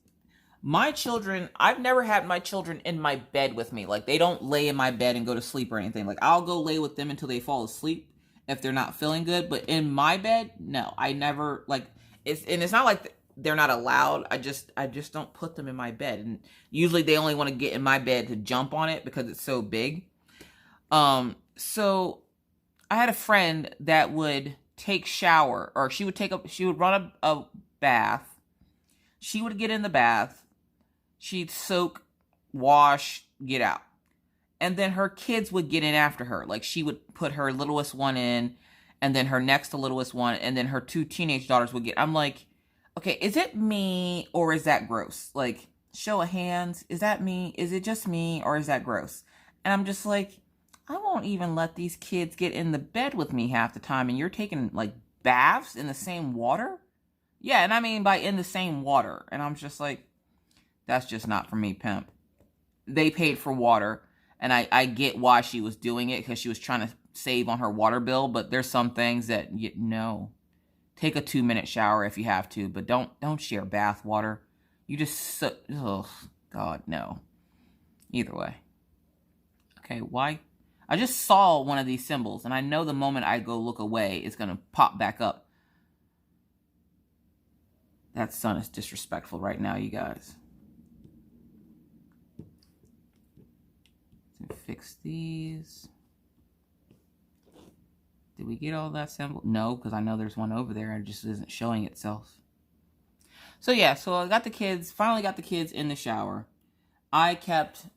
my children, I've never had my children in my bed with me. Like, they don't lay in my bed and go to sleep or anything. Like, I'll go lay with them until they fall asleep if they're not feeling good. But in my bed, no, I never, like, it's not like they're not allowed. I just don't put them in my bed. And usually they only want to get in my bed to jump on it because it's so big. So I had a friend that would take shower, or she would run a bath. She would get in the bath. She'd soak, wash, get out. And then her kids would get in after her. Like, she would put her littlest one in, and then her next to littlest one, and then her 2 teenage daughters would get. I'm like, okay, is it me, or is that gross? Like, show of hands, is that me? Is it just me, or is that gross? And I'm just like, I won't even let these kids get in the bed with me half the time, and you're taking, like, baths in the same water? Yeah, and I mean by in the same water. And I'm just like, that's just not for me, pimp. They paid for water, and I get why she was doing it, because she was trying to save on her water bill, but there's some things that, no. Take a 2-minute shower if you have to, but don't share bath water. You just so, oh God, no. Either way. Okay, why? I just saw one of these symbols, and I know the moment I go look away, it's going to pop back up. That sun is disrespectful right now, you guys. Fix these. Did we get all that symbol? No, because I know there's one over there. It just isn't showing itself. So yeah, so I got the kids, finally got the kids in the shower. I kept,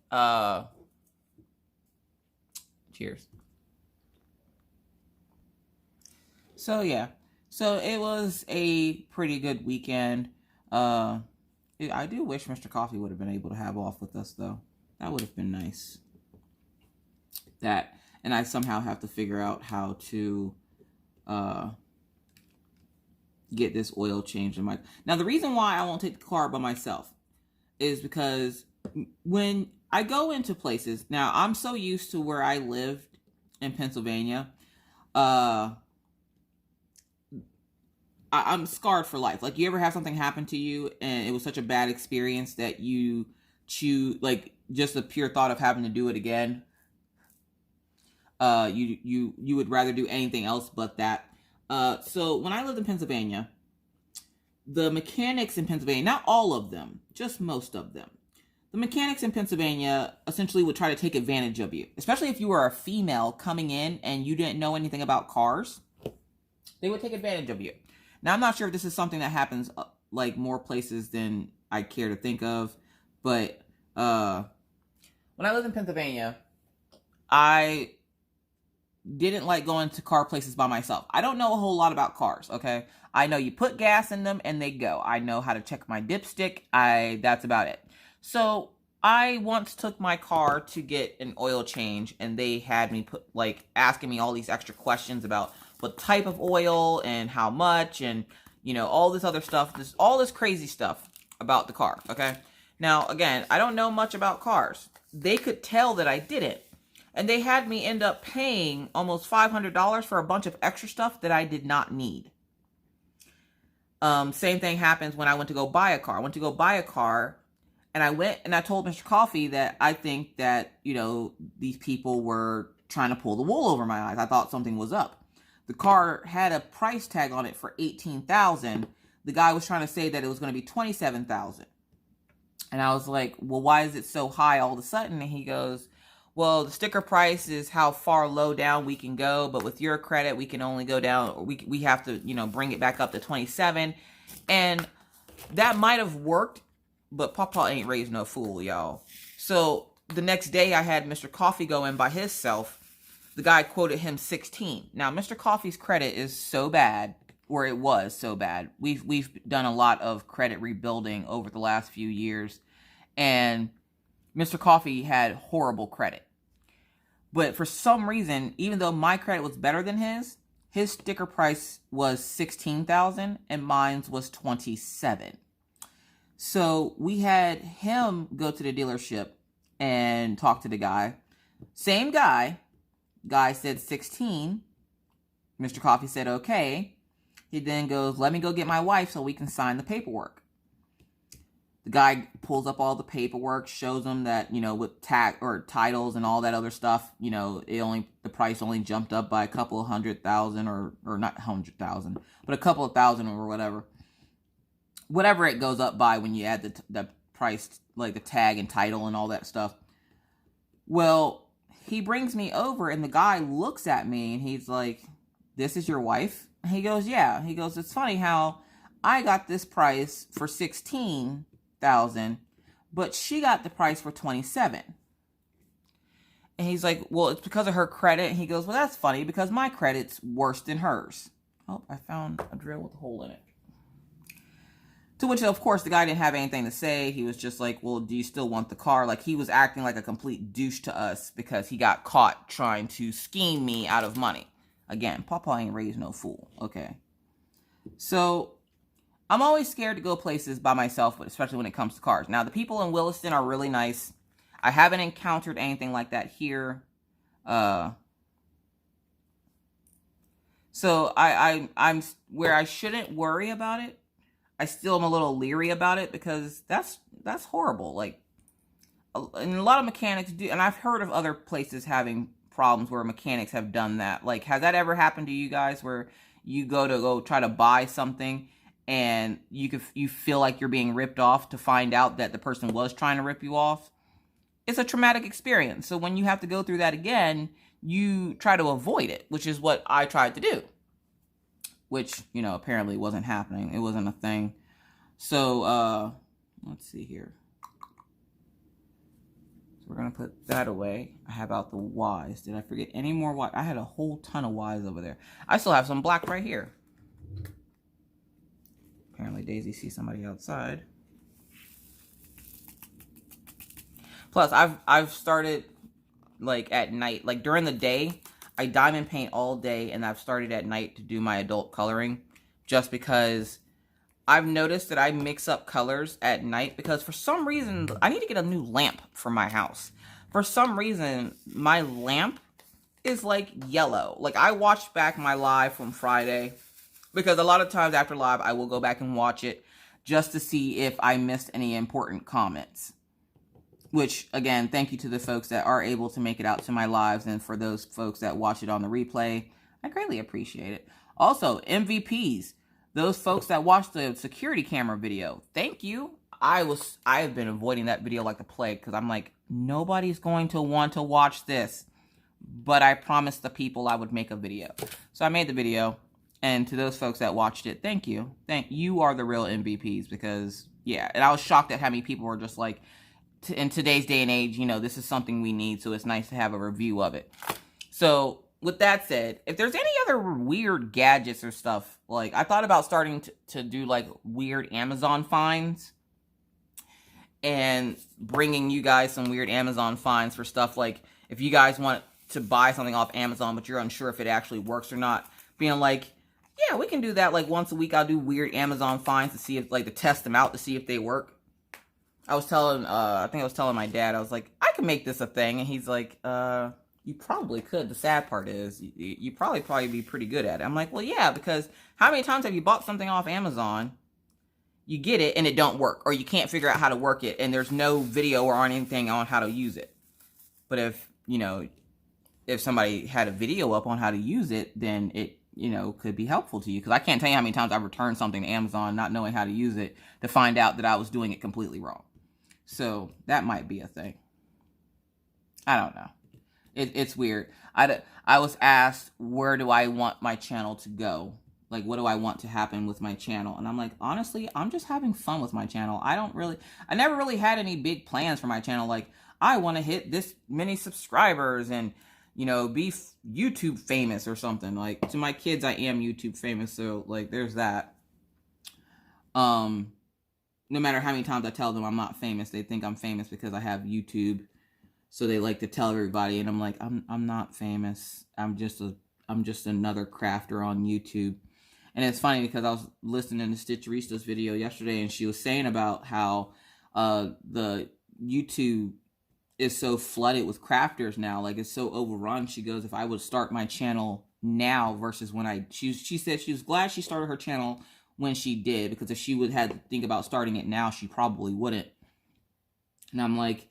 cheers. So yeah, so it was a pretty good weekend. I do wish Mr. Coffee would have been able to have off with us though. That would have been nice. That, and I somehow have to figure out how to, get this oil changed in my... Now, the reason why I won't take the car by myself is because when I go into places... Now, I'm so used to where I lived in Pennsylvania. I'm scarred for life. Like, you ever have something happen to you and it was such a bad experience that you choose... Like, just the pure thought of having to do it again. You would rather do anything else but that. So when I lived in Pennsylvania, the mechanics in Pennsylvania, not all of them, just most of them, the mechanics in Pennsylvania essentially would try to take advantage of you, especially if you were a female coming in and you didn't know anything about cars. They would take advantage of you. Now, I'm not sure if this is something that happens like more places than I care to think of, but when I lived in Pennsylvania, I didn't like going to car places by myself. I don't know a whole lot about cars, okay? I know you put gas in them and they go. I know how to check my dipstick. That's about it. So I once took my car to get an oil change and they had me asking me all these extra questions about what type of oil and how much and, you know, all this other stuff, all this crazy stuff about the car, okay? Now, again, I don't know much about cars. They could tell that I didn't. And they had me end up paying almost $500 for a bunch of extra stuff that I did not need. Same thing happens when I went to go buy a car. I went to go buy a car, and I went and I told Mr. Coffee that I think that, you know, these people were trying to pull the wool over my eyes. I thought something was up. The car had a price tag on it for $18,000. The guy was trying to say that it was going to be $27,000. And I was like, well, why is it so high all of a sudden? And he goes, well, the sticker price is how far low down we can go, but with your credit, we can only go down, we have to, you know, bring it back up to 27. And that might have worked, but Papa ain't raised no fool, y'all. So the next day I had Mr. Coffee go in by himself. The guy quoted him 16. Now, Mr. Coffee's credit is so bad, or it was so bad. We've done a lot of credit rebuilding over the last few years, and Mr. Coffee had horrible credit. But for some reason, even though my credit was better than his sticker price was $16,000 and mine was $27,000. So we had him go to the dealership and talk to the guy. Same guy. Guy said 16. Mr. Coffee said, okay. He then goes, let me go get my wife so we can sign the paperwork. The guy pulls up all the paperwork, shows them that, you know, with tag or titles and all that other stuff, you know, the price only jumped up by a couple of $100,000 or not 100,000, but a couple of thousand or whatever it goes up by when you add the price, like the tag and title and all that stuff. Well, he brings me over and the guy looks at me and he's like, this is your wife? And he goes, yeah. He goes, it's funny how I got this price for $16,000, but she got the price for $27,000. And he's like, well, it's because of her credit. And he goes, well, that's funny because my credit's worse than hers. Oh, I found a drill with a hole in it. To which, of course, the guy didn't have anything to say. He was just like, well, do you still want the car? Like, he was acting like a complete douche to us because he got caught trying to scheme me out of money. Again, Papa ain't raised no fool, okay? So, I'm always scared to go places by myself, but especially when it comes to cars. Now, the people in Williston are really nice. I haven't encountered anything like that here. So, I'm where I shouldn't worry about it. I still am a little leery about it because that's horrible. Like, and a lot of mechanics do, and I've heard of other places having problems where mechanics have done that. Like, has that ever happened to you guys where you go try to buy something and you feel like you're being ripped off to find out that the person was trying to rip you off? It's a traumatic experience. So when you have to go through that again, you try to avoid it, which is what I tried to do. Which, you know, apparently wasn't happening. It wasn't a thing. So, let's see here. So we're going to put that away. How about the Ys? Did I forget any more Ys? I had a whole ton of Ys over there. I still have some black right here. Apparently Daisy sees somebody outside. Plus, I've started, like, at night. Like, during the day, I diamond paint all day, and I've started at night to do my adult coloring, just because I've noticed that I mix up colors at night, because for some reason, I need to get a new lamp for my house. For some reason, my lamp is like yellow. Like, I watched back my live from Friday, because a lot of times after live, I will go back and watch it just to see if I missed any important comments. Which, again, thank you to the folks that are able to make it out to my lives. And for those folks that watch it on the replay, I greatly appreciate it. Also, MVPs. Those folks that watched the security camera video. Thank you. I have been avoiding that video like the plague. Because I'm like, nobody's going to want to watch this. But I promised the people I would make a video. So I made the video. And to those folks that watched it, thank you. You are the real MVPs. Because, yeah. And I was shocked at how many people were just like, in today's day and age, you know, this is something we need, so it's nice to have a review of it. So, with that said, if there's any other weird gadgets or stuff, like, I thought about starting to do, like, weird Amazon finds, and bringing you guys some weird Amazon finds for stuff, like, if you guys want to buy something off Amazon, but you're unsure if it actually works or not, being like, yeah, we can do that, like, once a week. I'll do weird Amazon finds to see if, like, to test them out to see if they work. I was telling, I think I was telling my dad, I was like, I can make this a thing. And he's like, you probably could. The sad part is, you probably be pretty good at it. I'm like, well, yeah, because how many times have you bought something off Amazon, you get it, and it don't work, or you can't figure out how to work it, and there's no video or anything on how to use it. But if, you know, if somebody had a video up on how to use it, then it, you know, could be helpful to you. Because I can't tell you how many times I've returned something to Amazon not knowing how to use it to find out that I was doing it completely wrong. So, that might be a thing. I don't know. It's weird. I was asked, where do I want my channel to go? Like, what do I want to happen with my channel? And I'm like, honestly, I'm just having fun with my channel. I never really had any big plans for my channel. Like, I want to hit this many subscribers and, you know, be YouTube famous or something. Like, to my kids, I am YouTube famous. So, like, there's that. No matter how many times I tell them I'm not famous, they think I'm famous because I have YouTube. So they like to tell everybody, and I'm like, I'm not famous. I'm just another crafter on YouTube. And it's funny because I was listening to Stitcherista's video yesterday, and she was saying about how the YouTube is so flooded with crafters now, like it's so overrun. She goes, if I would start my channel now versus when she said she was glad she started her channel when she did, because if she would have to think about starting it now, she probably wouldn't. And I'm like,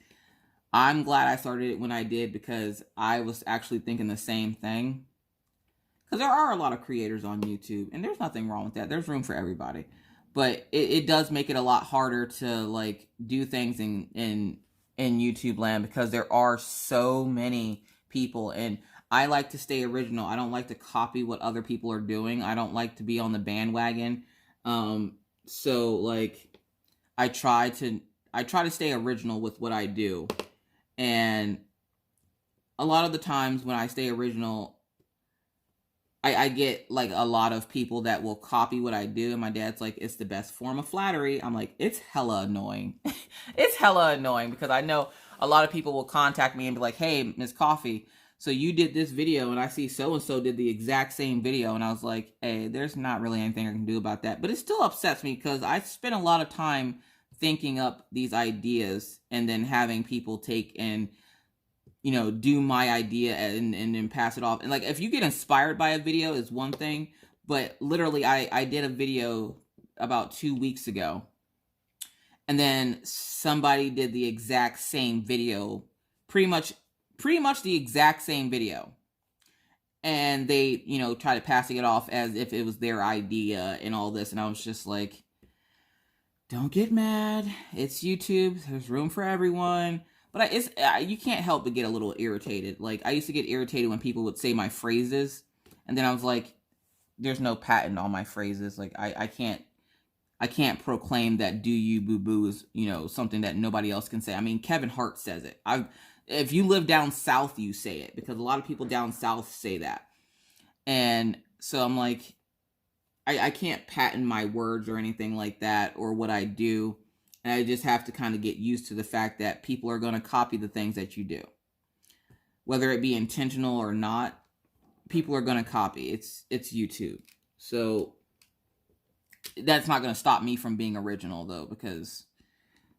I'm glad I started it when I did, because I was actually thinking the same thing. Because there are a lot of creators on YouTube, and there's nothing wrong with that. There's room for everybody. But it does make it a lot harder to, like, do things in YouTube land, because there are so many people, and I like to stay original. I don't like to copy what other people are doing. I don't like to be on the bandwagon. So, like, I try to stay original with what I do. And a lot of the times when I stay original, I get, like, a lot of people that will copy what I do. And my dad's like, it's the best form of flattery. I'm like, it's hella annoying. It's hella annoying, because I know a lot of people will contact me and be like, hey, Miss Coffee, so you did this video, and I see so-and-so did the exact same video. And I was like, hey, there's not really anything I can do about that. But it still upsets me, because I spend a lot of time thinking up these ideas and then having people take and, you know, do my idea and then pass it off. And, like, if you get inspired by a video is one thing, but literally I did a video about 2 weeks ago. And then somebody did the exact same video, pretty much the exact same video. And they, you know, tried passing it off as if it was their idea and all this. And I was just like, don't get mad. It's YouTube. There's room for everyone. But you can't help but get a little irritated. Like, I used to get irritated when people would say my phrases. And then I was like, there's no patent on my phrases. Like, I can't proclaim that "do you boo boo" is, you know, something that nobody else can say. I mean, Kevin Hart says it. If you live down south, you say it, because a lot of people down south say that. And so I'm like, I can't patent my words or anything like that, or what I do. And I just have to kind of get used to the fact that people are going to copy the things that you do. Whether it be intentional or not, people are going to copy. It's YouTube. So that's not going to stop me from being original, though, because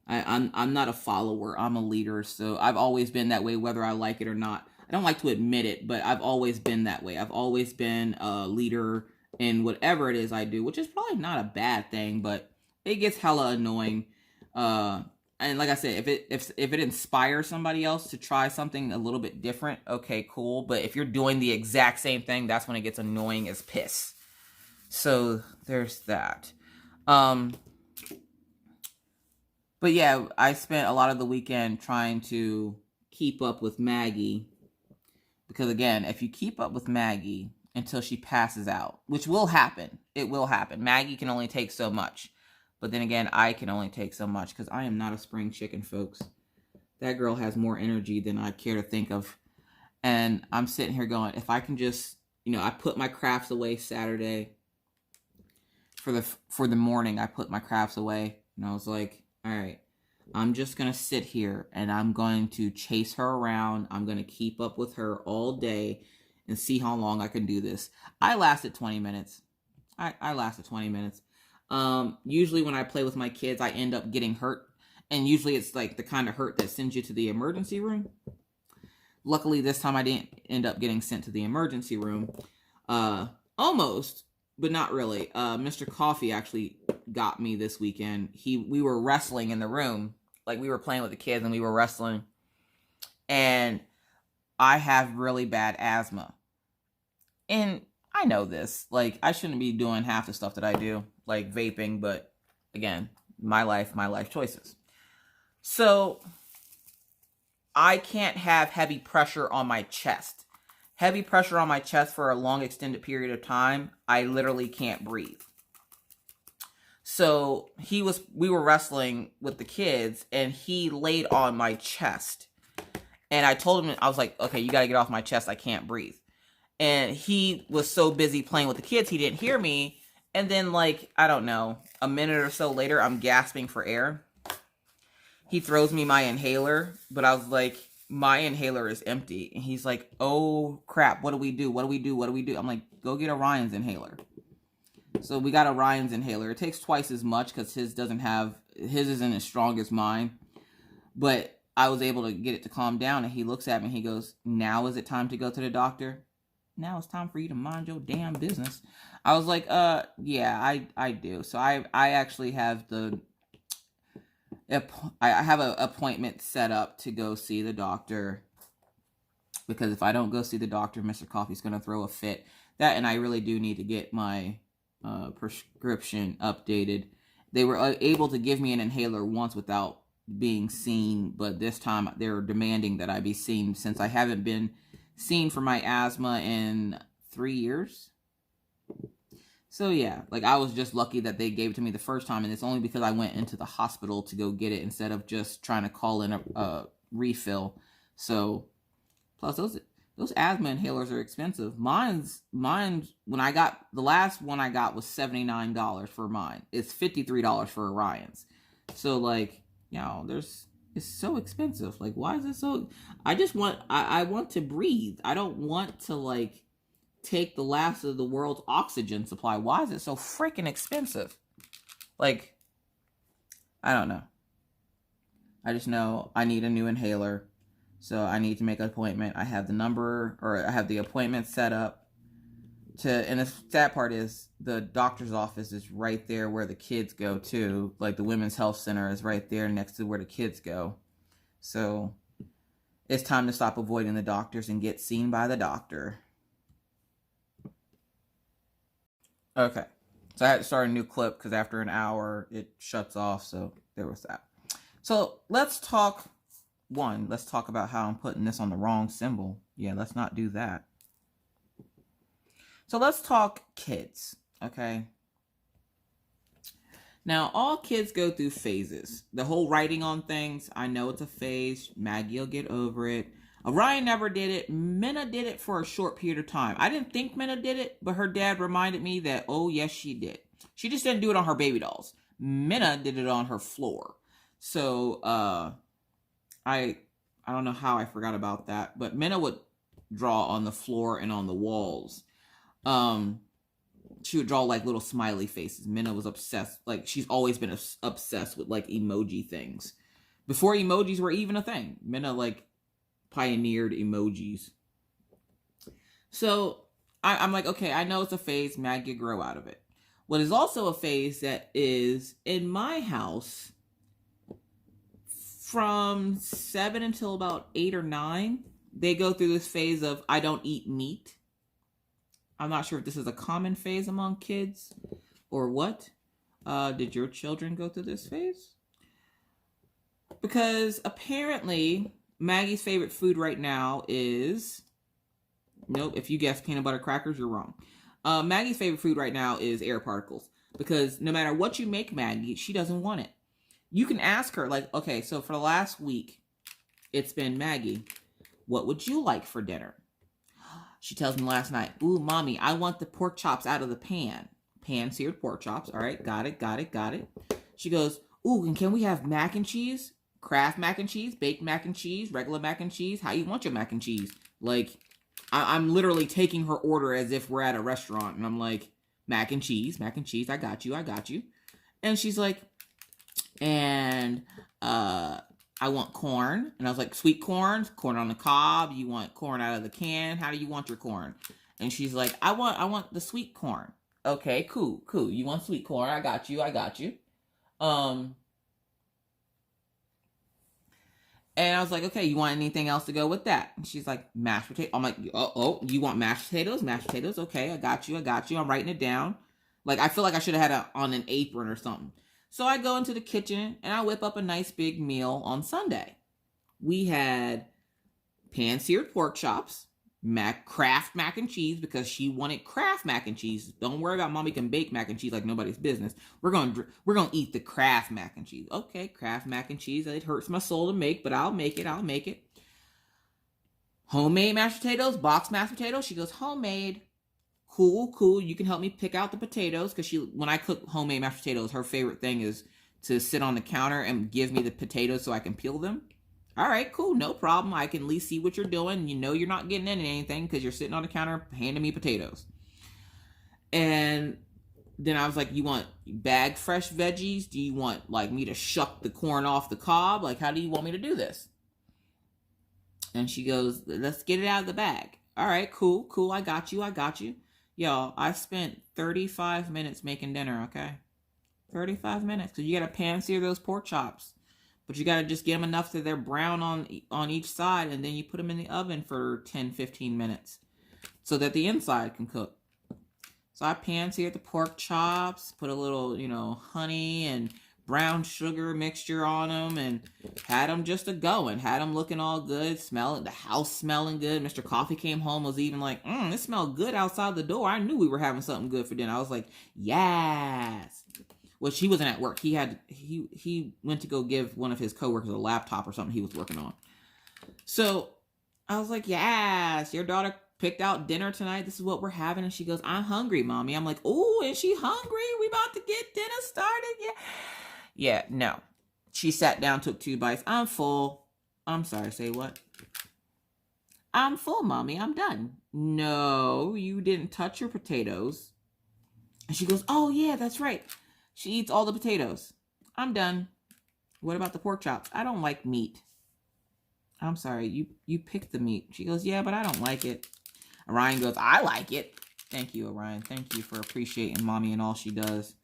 I'm not a follower. I'm a leader. So I've always been that way, whether I like it or not. I don't like to admit it, but I've always been that way. I've always been a leader in whatever it is I do, which is probably not a bad thing, but it gets hella annoying. And like I said, if it inspires somebody else to try something a little bit different, okay, cool. But if you're doing the exact same thing, that's when it gets annoying as piss. So there's that. But yeah, I spent a lot of the weekend trying to keep up with Maggie. Because again, if you keep up with Maggie until she passes out, which will happen, it will happen. Maggie can only take so much. But then again, I can only take so much, because I am not a spring chicken, folks. That girl has more energy than I care to think of. And I'm sitting here going, if I can just, you know, I put my crafts away Saturday. For the morning, I put my crafts away. And I was like, all right, I'm just going to sit here and I'm going to chase her around. I'm going to keep up with her all day and see how long I can do this. I lasted 20 minutes. I lasted 20 minutes. Usually when I play with my kids, I end up getting hurt. And usually it's like the kind of hurt that sends you to the emergency room. Luckily, this time I didn't end up getting sent to the emergency room. Almost, but not really. Mr. Coffee actually got me this weekend. We were wrestling in the room. Like, we were playing with the kids and we were wrestling. And I have really bad asthma. And I know this. Like, I shouldn't be doing half the stuff that I do, like vaping, but again, my life choices. So I can't have heavy pressure on my chest. Heavy pressure on my chest for a long extended period of time, I literally can't breathe. So we were wrestling with the kids and he laid on my chest. And I told him, I was like, okay, you got to get off my chest. I can't breathe. And he was so busy playing with the kids, he didn't hear me. And then, like, I don't know, a minute or so later, I'm gasping for air. He throws me my inhaler, but I was like, my inhaler is empty. And he's like, oh, crap, what do we do? What do we do? What do we do? I'm like, go get Orion's inhaler. So we got Orion's inhaler. It takes twice as much because his isn't as strong as mine. But I was able to get it to calm down. And he looks at me and he goes, now is it time to go to the doctor? Now it's time for you to mind your damn business. I was like, yeah, I do. So I actually have I have an appointment set up to go see the doctor. Because if I don't go see the doctor, Mr. Coffee's going to throw a fit. That, and I really do need to get my prescription updated. They were able to give me an inhaler once without being seen, but this time they're demanding that I be seen since I haven't been seen for my asthma in 3 years. So yeah, like, I was just lucky that they gave it to me the first time, and it's only because I went into the hospital to go get it instead of just trying to call in a refill. So, plus those asthma inhalers are expensive. Mine, when I got, the last one I got was $79 for mine. It's $53 for Orion's. So, like, you know, it's so expensive. Like, why is it so, I want to breathe. I don't want to, like, take the last of the world's oxygen supply. Why is it so freaking expensive? Like, I don't know. I just know I need a new inhaler. So I need to make an appointment. I have the number, or I have the appointment set up And the sad part is the doctor's office is right there where the kids go too. Like the women's health center is right there next to where the kids go. So it's time to stop avoiding the doctors and get seen by the doctor. Okay. So I had to start a new clip because after an hour it shuts off. So there was that. So let's talk about how I'm putting this on the wrong symbol. Yeah, let's not do that. So let's talk kids, okay? Now, all kids go through phases. The whole writing on things, I know it's a phase. Maggie will get over it. Orion never did it. Minna did it for a short period of time. I didn't think Minna did it, but her dad reminded me that, oh, yes, she did. She just didn't do it on her baby dolls. Minna did it on her floor. So, I don't know how I forgot about that, but Minna would draw on the floor and on the walls. She would draw like little smiley faces. Minna was obsessed. Like she's always been obsessed with like emoji things. Before emojis were even a thing, Minna like pioneered emojis. So I'm like, okay, I know it's a phase. Maggie grow out of it. What is also a phase that is in my house from 7 until about 8 or 9, they go through this phase of I don't eat meat. I'm not sure if this is a common phase among kids or what. Did your children go through this phase? Because apparently Maggie's favorite food right now is... Nope, if you guessed peanut butter crackers, you're wrong. Maggie's favorite food right now is air particles. Because no matter what you make Maggie, she doesn't want it. You can ask her, like, okay, so for the last week, it's been Maggie, what would you like for dinner? She tells me last night, ooh, mommy, I want the pork chops out of the pan. Pan-seared pork chops. All right, got it. She goes, ooh, and can we have mac and cheese? Kraft mac and cheese, baked mac and cheese, regular mac and cheese? How you want your mac and cheese? Like, I'm literally taking her order as if we're at a restaurant. And I'm like, mac and cheese, I got you. And she's like, and I want corn. And I was like, sweet corn on the cob. You want corn out of the can? How do you want your corn? And she's like, I want the sweet corn. Okay, cool. You want sweet corn? I got you. And I was like, okay, you want anything else to go with that? And she's like, mashed potato. I'm like, oh, you want mashed potatoes? Mashed potatoes. Okay, I got you. I'm writing it down. Like, I feel like I should have had it on an apron or something. So I go into the kitchen and I whip up a nice big meal on Sunday. We had pan-seared pork chops, Kraft mac and cheese because she wanted Kraft mac and cheese. Don't worry about mommy can bake mac and cheese like nobody's business. We're gonna eat the Kraft mac and cheese. Okay, Kraft mac and cheese. It hurts my soul to make, but I'll make it. Homemade mashed potatoes, boxed mashed potatoes. She goes, homemade. Cool. You can help me pick out the potatoes because when I cook homemade mashed potatoes, her favorite thing is to sit on the counter and give me the potatoes so I can peel them. All right, cool, no problem. I can at least see what you're doing. You know you're not getting into anything because you're sitting on the counter handing me potatoes. And then I was like, you want bag fresh veggies? Do you want like me to shuck the corn off the cob? Like, how do you want me to do this? And she goes, let's get it out of the bag. All right, cool. I got you. Y'all, I spent 35 minutes making dinner, okay? 35 minutes, because you got to pan-sear those pork chops. But you got to just get them enough that they're brown on each side, and then you put them in the oven for 10-15 minutes so that the inside can cook. So I pan-seared the pork chops, put a little, honey and brown sugar mixture on them, and had them just a-going. Had them looking all good, the house smelling good. Mr. Coffee came home, was even like, it smelled good outside the door. I knew we were having something good for dinner. I was like, yes. Well, she wasn't at work. He went to go give one of his coworkers a laptop or something he was working on. So I was like, yes, your daughter picked out dinner tonight. This is what we're having. And she goes, I'm hungry, mommy. I'm like, oh, is she hungry? We about to get dinner started? Yeah, no. She sat down, took 2 bites. I'm full. I'm sorry, say what? I'm full, mommy. I'm done. No, you didn't touch your potatoes. And she goes, oh, yeah, that's right. She eats all the potatoes. I'm done. What about the pork chops? I don't like meat. I'm sorry, you picked the meat. She goes, yeah, but I don't like it. Orion goes, I like it. Thank you, Orion. Thank you for appreciating mommy and all she does.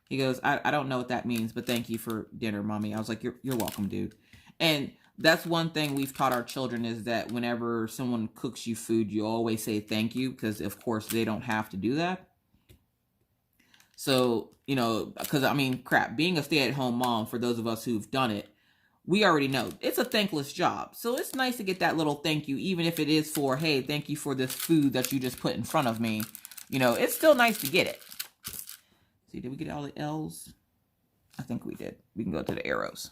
He goes, I don't know what that means, but thank you for dinner, mommy. I was like, you're welcome, dude. And that's one thing we've taught our children is that whenever someone cooks you food, you always say thank you, because of course they don't have to do that. So, you know, because I mean, crap, being a stay-at-home mom, for those of us who've done it, we already know it's a thankless job. So it's nice to get that little thank you, even if it is for, hey, thank you for this food that you just put in front of me. You know, it's still nice to get it. See, did we get all the L's? I think we did. We can go to the arrows.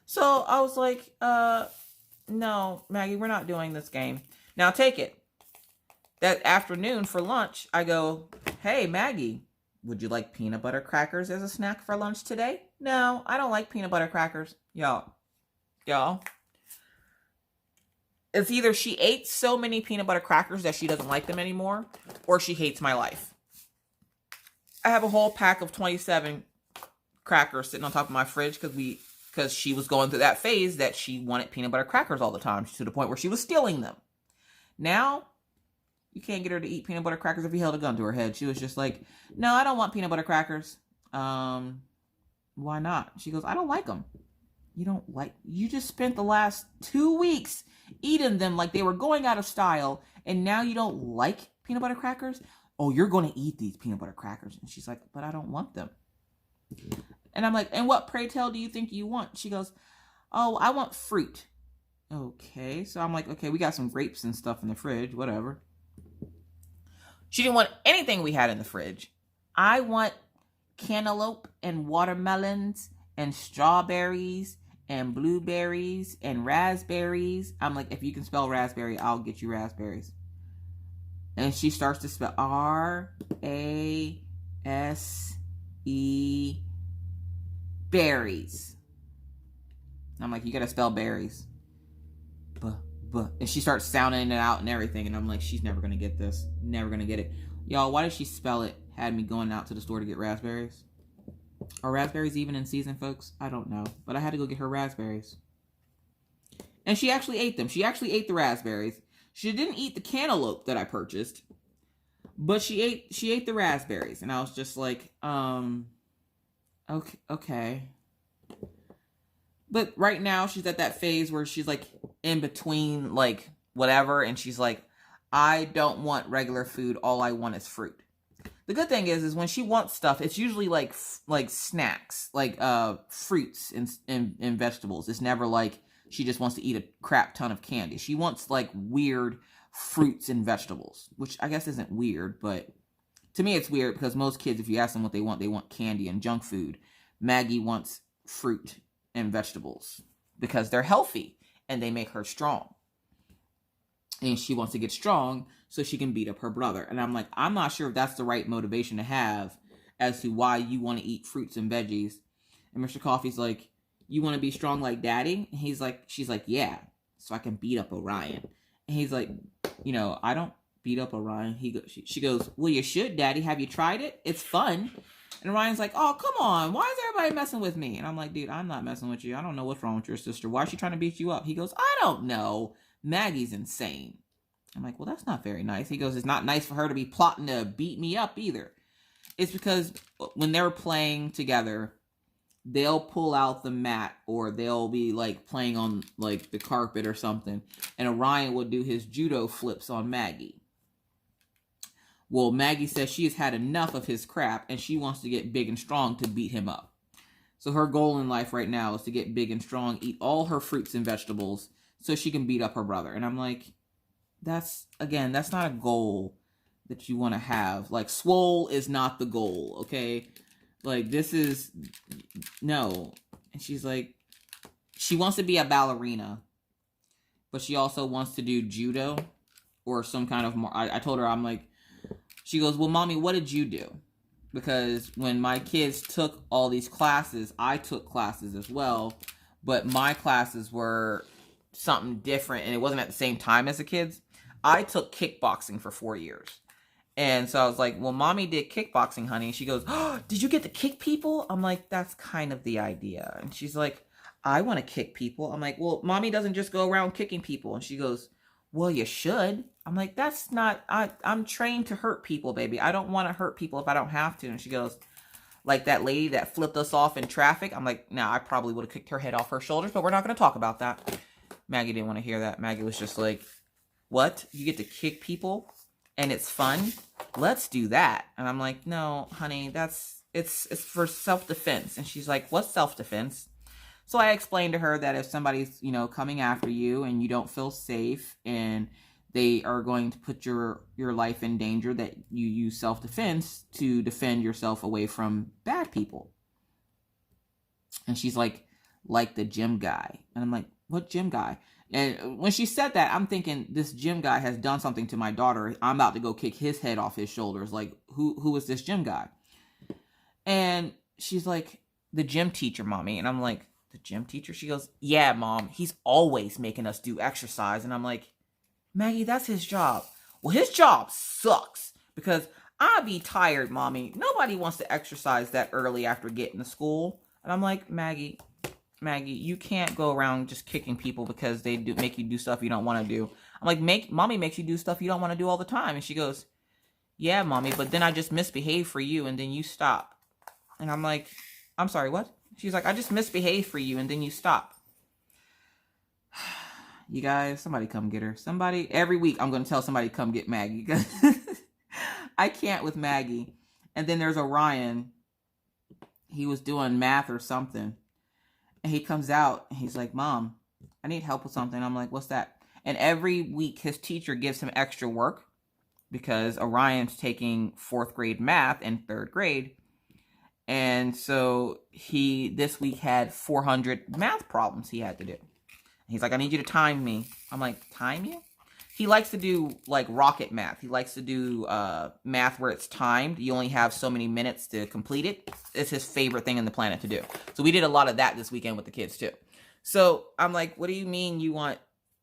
So I was like, no, Maggie, we're not doing this game. Now take it. That afternoon for lunch, I go, hey, Maggie, would you like peanut butter crackers as a snack for lunch today? No, I don't like peanut butter crackers. Y'all. It's either she ate so many peanut butter crackers that she doesn't like them anymore, or she hates my life. I have a whole pack of 27 crackers sitting on top of my fridge because she was going through that phase that she wanted peanut butter crackers all the time, to the point where she was stealing them. Now, you can't get her to eat peanut butter crackers if you held a gun to her head. She was just like, no, I don't want peanut butter crackers. Why not? She goes, I don't like them. You just spent the last 2 weeks eating them like they were going out of style, and now you don't like peanut butter crackers? Oh, you're going to eat these peanut butter crackers. And she's like, but I don't want them. And I'm like, and what, pray tell, do you think you want? She goes, oh, I want fruit. Okay. So I'm like, okay, we got some grapes and stuff in the fridge, whatever. She didn't want anything we had in the fridge. I want cantaloupe and watermelons and strawberries and blueberries and raspberries. I'm like, if you can spell raspberry, I'll get you raspberries. And she starts to spell R-A-S-E berries. I'm like, you gotta spell berries. And she starts sounding it out and everything. And I'm like, she's never going to get this. Never going to get it. Y'all, why did she spell it? Had me going out to the store to get raspberries. Are raspberries even in season, folks? I don't know. But I had to go get her raspberries. And she actually ate them. She actually ate the raspberries. She didn't eat the cantaloupe that I purchased. But she ate the raspberries. And I was just like, okay. But right now, she's at that phase where she's like in between, like, whatever. And she's like, I don't want regular food. All I want is fruit. The good thing is when she wants stuff, it's usually like snacks, like fruits and vegetables. It's never like she just wants to eat a crap ton of candy. She wants like weird fruits and vegetables, which I guess isn't weird. But to me, it's weird because most kids, if you ask them what they want candy and junk food. Maggie wants fruit and vegetables because they're healthy and they make her strong. And she wants to get strong so she can beat up her brother. And I'm like, I'm not sure if that's the right motivation to have as to why you want to eat fruits and veggies. And Mr. Coffee's like, you want to be strong like daddy? And she's like, yeah, so I can beat up Orion. And he's like, you know, I don't beat up Orion. She goes, well, you should, daddy. Have you tried it? It's fun. And Orion's like, oh, come on. Why is everybody messing with me? And I'm like, dude, I'm not messing with you. I don't know what's wrong with your sister. Why is she trying to beat you up? He goes, I don't know. Maggie's insane. I'm like, well, that's not very nice. He goes, it's not nice for her to be plotting to beat me up either. It's because when they're playing together, they'll pull out the mat or they'll be like playing on like the carpet or something. And Orion will do his judo flips on Maggie. Well, Maggie says she has had enough of his crap and she wants to get big and strong to beat him up. So her goal in life right now is to get big and strong, eat all her fruits and vegetables so she can beat up her brother. And I'm like, that's not a goal that you want to have. Like, swole is not the goal, okay? Like, this is, no. And she's like, she wants to be a ballerina, but she also wants to do judo or some kind of, I told her, I'm like, she goes, well, mommy, what did you do? Because when my kids took all these classes, I took classes as well, but my classes were something different, and it wasn't at the same time as the kids. I took kickboxing for 4 years. And so I was like, well, mommy did kickboxing, honey. She goes, oh, did you get to kick people? I'm like, that's kind of the idea. And she's like, I want to kick people. I'm like, well, mommy doesn't just go around kicking people. And she goes, well, you should. I'm like, that's not, I'm trained to hurt people, baby. I don't want to hurt people if I don't have to. And she goes, like that lady that flipped us off in traffic. I'm like, nah, I probably would have kicked her head off her shoulders, but we're not going to talk about that. Maggie didn't want to hear that. Maggie was just like, what? You get to kick people and it's fun? Let's do that. And I'm like, no, honey, it's for self-defense. And she's like, what's self-defense? So I explained to her that if somebody's, you know, coming after you and you don't feel safe and they are going to put your life in danger, that you use self-defense to defend yourself away from bad people. And she's like the gym guy. And I'm like, what gym guy? And when she said that, I'm thinking this gym guy has done something to my daughter. I'm about to go kick his head off his shoulders. Like, who is this gym guy? And she's like, the gym teacher, mommy. And I'm like, the gym teacher? She goes, yeah, mom. He's always making us do exercise. And I'm like, Maggie, that's his job. Well, his job sucks because I be tired, mommy. Nobody wants to exercise that early after getting to school. And I'm like, Maggie, you can't go around just kicking people because they do make you do stuff you don't want to do. I'm like, mommy makes you do stuff you don't want to do all the time. And she goes, yeah, mommy, but then I just misbehave for you and then you stop. And I'm like, I'm sorry, what? She's like, I just misbehave for you and then you stop. You guys, somebody come get her. Somebody, every week I'm going to tell somebody to come get Maggie. I can't with Maggie. And then there's Orion. He was doing math or something. And he comes out and he's like, Mom, I need help with something. I'm like, what's that? And every week his teacher gives him extra work because Orion's taking 4th grade math in 3rd grade. And so he this week had 400 math problems he had to do. He's like, I need you to time me. I'm like, time you? He likes to do like rocket math. He likes to do math where it's timed. You only have so many minutes to complete it. It's his favorite thing on the planet to do. So we did a lot of that this weekend with the kids too. So I'm like, what do you mean you want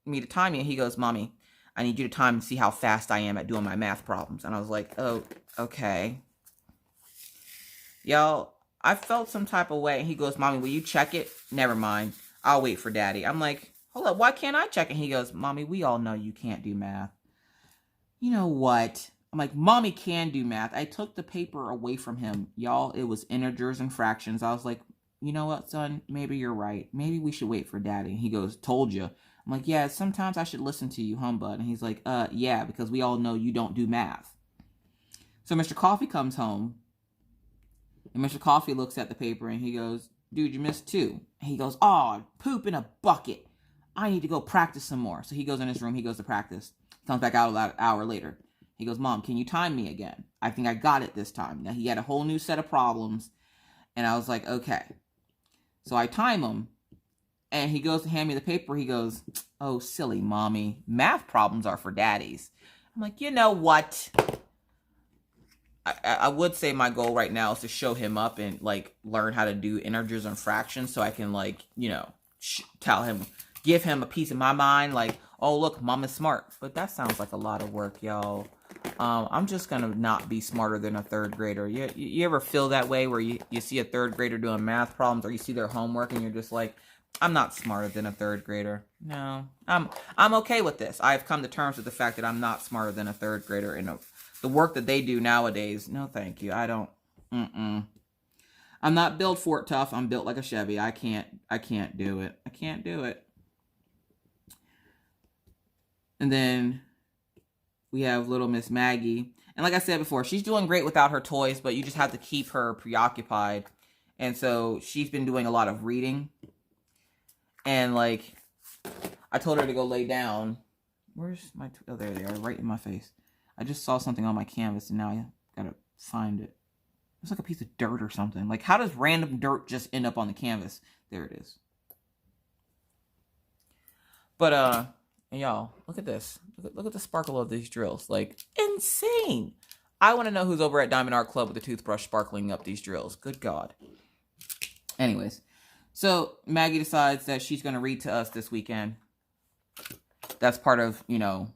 me to time you? He goes, Mommy, I need you to time and see how fast I am at doing my math problems. And I was like, oh, okay. Y'all, I felt some type of way. He goes, Mommy, will you check it? Never mind. I'll wait for Daddy. I'm like, hold up, why can't I check it? He goes, Mommy, we all know you can't do math. You know what? I'm like, Mommy can do math. I took the paper away from him. Y'all, it was integers and fractions. I was like, you know what, son? Maybe you're right. Maybe we should wait for Daddy. He goes, told you. I'm like, yeah, sometimes I should listen to you, humbug. And he's like, yeah, because we all know you don't do math. So Mr. Coffee comes home. And Mr. Coffee looks at the paper and he goes, dude, you missed 2. And he goes, oh, poop in a bucket. I need to go practice some more. So he goes in his room. He goes to practice. Comes back out about an hour later. He goes, Mom, can you time me again? I think I got it this time. Now he had a whole new set of problems. And I was like, okay. So I time him. And he goes to hand me the paper. He goes, oh, silly mommy. Math problems are for daddies. I'm like, you know what? I would say my goal right now is to show him up and like learn how to do integers and fractions so I can like, you know, tell him, give him a piece of my mind like, oh, look, mom is smart. But that sounds like a lot of work, y'all. I'm just going to not be smarter than a 3rd grader. You ever feel that way where you see a 3rd grader doing math problems or you see their homework and you're just like, I'm not smarter than a 3rd grader. No, I'm okay with this. I've come to terms with the fact that I'm not smarter than a 3rd grader in the work that they do nowadays. No, thank you. I don't. I'm not built Fort Tough. I'm built like a Chevy. I can't do it. I can't do it. And then we have little Miss Maggie. And like I said before, she's doing great without her toys, but you just have to keep her preoccupied. And so she's been doing a lot of reading. And like, I told her to go lay down. Where's my, oh, there they are, right in my face. I just saw something on my canvas and now I gotta find it. It's like a piece of dirt or something. Like, how does random dirt just end up on the canvas? There it is. But, y'all, look at this. Look at the sparkle of these drills. Like, insane. I want to know who's over at Diamond Art Club with the toothbrush sparkling up these drills. Good God. Anyways, so Maggie decides that she's going to read to us this weekend. That's part of, you know,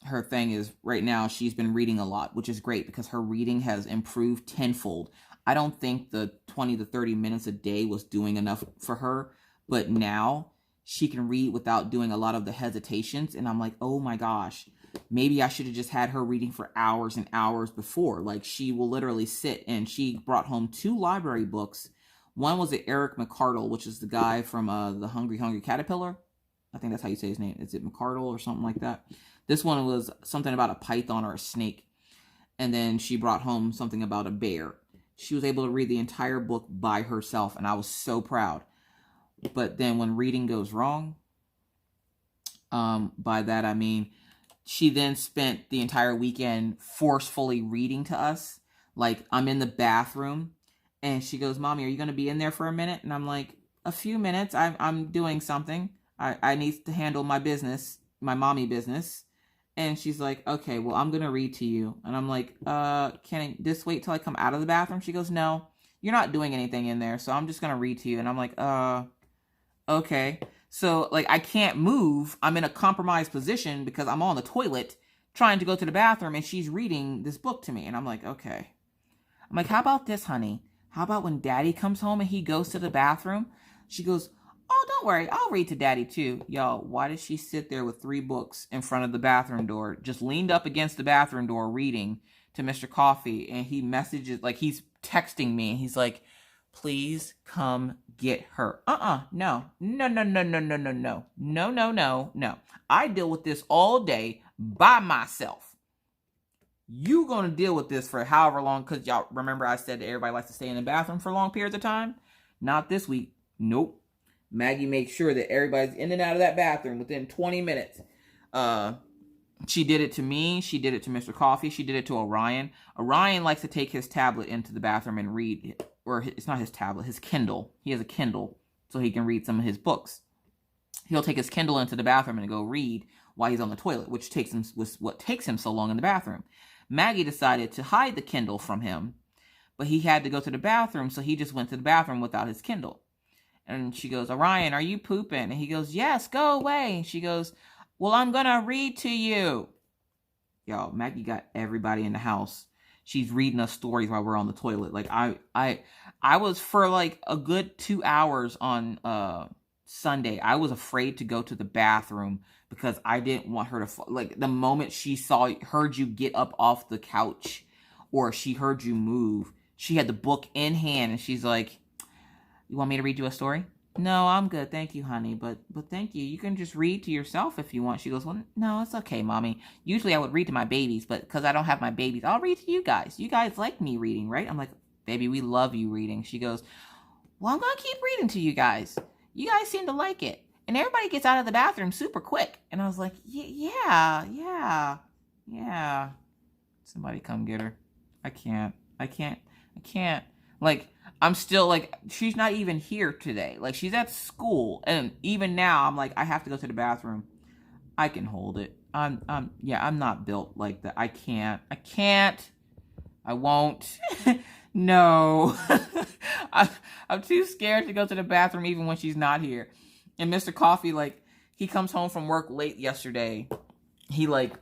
her thing is right now she's been reading a lot, which is great because her reading has improved tenfold. I don't think the 20 to 30 minutes a day was doing enough for her, but now she can read without doing a lot of the hesitations. And I'm like, oh my gosh. maybe I should have just had her reading for hours and hours before. Like, she will literally sit, and she brought home 2 library books. One was Eric McCardle, which is the guy from the Hungry Hungry Caterpillar. I think that's how you say his name. Is it McCardle or something like that? This one was something about a python or a snake. And then she brought home something about a bear. She was able to read the entire book by herself, and I was so proud. But then when reading goes wrong, by that I mean she then spent the entire weekend forcefully reading to us. Like, I'm in the bathroom, and she goes, "Mommy, are you going to be in there for a minute?" And I'm like, "A few minutes. I'm doing something. I need to handle my business, my mommy business." And she's like, "Okay, well, I'm going to read to you." And I'm like, can I just wait till I come out of the bathroom? She goes, "No, you're not doing anything in there, so I'm just going to read to you." And I'm like, okay. So, like, I can't move. I'm in a compromised position because I'm on the toilet trying to go to the bathroom, and she's reading this book to me. And I'm like, okay. I'm like, "How about this, honey? How about when Daddy comes home and he goes to the bathroom?" She goes, "Oh, don't worry. I'll read to Daddy too." Y'all, why does she sit there with 3 books in front of the bathroom door, just leaned up against the bathroom door reading to Mr. Coffee? And he messages, like, he's texting me, and he's like, "Please come get her." No. No. I deal with this all day by myself. You gonna deal with this for however long, because y'all remember I said that everybody likes to stay in the bathroom for long periods of time? Not this week. Nope. Maggie makes sure that everybody's in and out of that bathroom within 20 minutes. She did it to me. She did it to Mr. Coffee. She did it to Orion. Orion likes to take his tablet into the bathroom and read, or it's not his tablet, his Kindle. He has a Kindle, so he can read some of his books. He'll take his Kindle into the bathroom and go read while he's on the toilet, which was what takes him so long in the bathroom. Maggie decided to hide the Kindle from him, but he had to go to the bathroom, so he just went to the bathroom without his Kindle. And she goes, "Orion, are you pooping?" And he goes, "Yes, go away." And she goes, "Well, I'm going to read to you." Y'all, Maggie got everybody in the house. She's reading us stories while we're on the toilet. Like, I was, for like a good 2 hours on Sunday, I was afraid to go to the bathroom because I didn't want her to, like, the moment she heard you get up off the couch, or she heard you move, she had the book in hand, and she's like, "You want me to read you a story?" "No, I'm good. Thank you, honey. But thank you. You can just read to yourself if you want." She goes, "Well, no, it's okay, Mommy. Usually I would read to my babies, but because I don't have my babies, I'll read to you guys. You guys like me reading, right?" I'm like, "Baby, we love you reading." She goes, "Well, I'm going to keep reading to you guys. You guys seem to like it. And everybody gets out of the bathroom super quick." And I was like, yeah. Somebody come get her. I can't. Like, I'm still, like, she's not even here today. Like, she's at school. And even now, I'm like, I have to go to the bathroom. I can hold it. I'm not built like that. I can't. I won't. No. I'm too scared to go to the bathroom even when she's not here. And Mr. Coffee, like, he comes home from work late yesterday. He, like,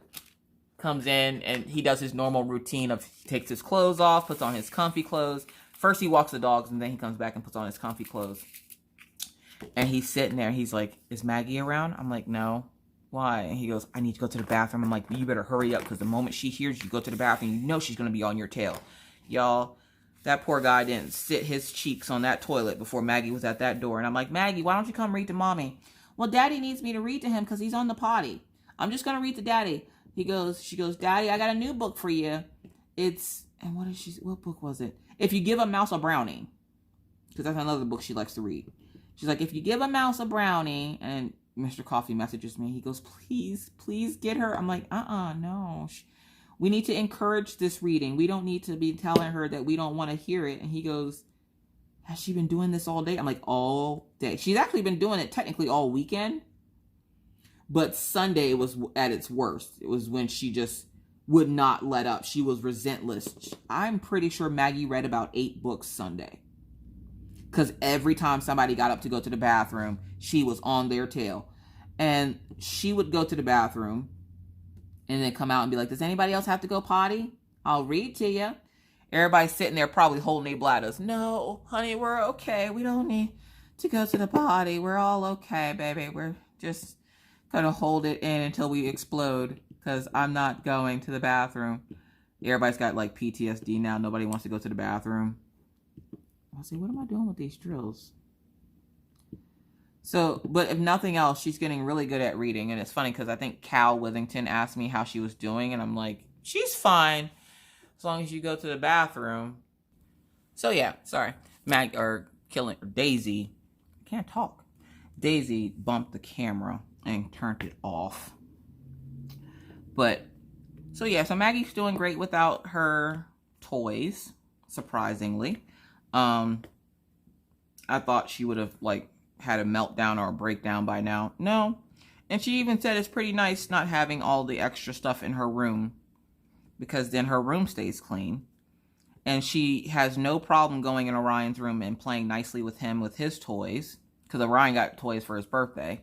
comes in and he does his normal routine of, he takes his clothes off, puts on his comfy clothes. First he walks the dogs, and then he comes back and puts on his comfy clothes. And he's sitting there. He's like, "Is Maggie around?" I'm like, "No." "Why?" And he goes, "I need to go to the bathroom." I'm like, "You better hurry up, because the moment she hears you go to the bathroom, you know she's going to be on your tail." Y'all, that poor guy didn't sit his cheeks on that toilet before Maggie was at that door. And I'm like, "Maggie, why don't you come read to Mommy?" "Well, Daddy needs me to read to him because he's on the potty. I'm just going to read to Daddy." She goes, "Daddy, I got a new book for you. It's," and what book was it? "If You Give a Mouse a Brownie." Because that's another book she likes to read. She's like, "If you give a mouse a brownie," and Mr. Coffee messages me. He goes, please get her. I'm like, no. We need to encourage this reading. We don't need to be telling her that we don't want to hear it. And he goes, "Has she been doing this all day?" I'm like, all day. She's actually been doing it technically all weekend. But Sunday was at its worst. It was when she just would not let up. She was relentless. I'm pretty sure Maggie read about 8 books Sunday. Because every time somebody got up to go to the bathroom, she was on their tail. And she would go to the bathroom and then come out and be like, "Does anybody else have to go potty? I'll read to you." Everybody's sitting there probably holding their bladders. "No, honey, we're okay. We don't need to go to the potty. We're all okay, baby. We're just going to hold it in until we explode." because I'm not going to the bathroom. Everybody's got like PTSD now. Nobody wants to go to the bathroom. I'll see, what am I doing with these drills? So, but if nothing else, she's getting really good at reading. And it's funny because I think Cal Withington asked me how she was doing. And I'm like, she's fine as long as you go to the bathroom. So yeah, sorry. Daisy, I can't talk. Daisy bumped the camera and turned it off. But, so yeah, so Maggie's doing great without her toys, surprisingly. I thought she would have, like, had a meltdown or a breakdown by now. No. And she even said it's pretty nice not having all the extra stuff in her room, because then her room stays clean. And she has no problem going in Orion's room and playing nicely with him with his toys, because Orion got toys for his birthday.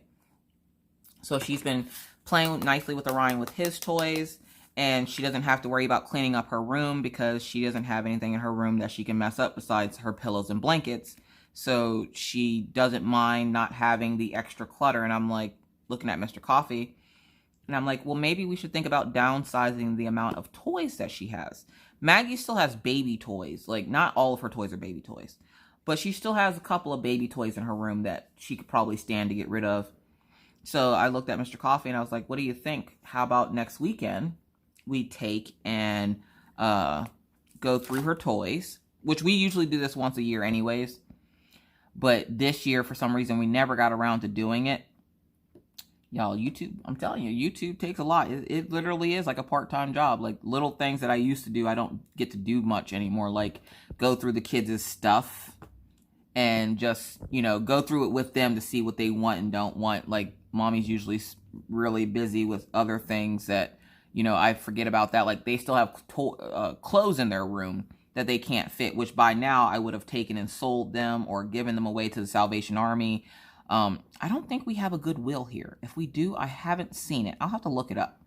So she's been playing nicely with Orion with his toys, and she doesn't have to worry about cleaning up her room because she doesn't have anything in her room that she can mess up besides her pillows and blankets. So she doesn't mind not having the extra clutter. And I'm like, looking at Mr. Coffee, and I'm like, well, maybe we should think about downsizing the amount of toys that she has. Maggie still has baby toys. Like, not all of her toys are baby toys, but she still has a couple of baby toys in her room that she could probably stand to get rid of. So I looked at Mr. Coffee and I was like, what do you think? How about next weekend we take and go through her toys, which we usually do this once a year anyways. But this year, for some reason, we never got around to doing it. Y'all, YouTube, I'm telling you, YouTube takes a lot. It literally is like a part-time job. Like, little things that I used to do, I don't get to do much anymore. Like, go through the kids' stuff and just, you know, go through it with them to see what they want and don't want. Like, mommy's usually really busy with other things that, you know, I forget about that. Like, they still have clothes in their room that they can't fit, which by now I would have taken and sold them or given them away to the Salvation Army. I don't think we have a Goodwill here. If we do, I haven't seen it. I'll have to look it up.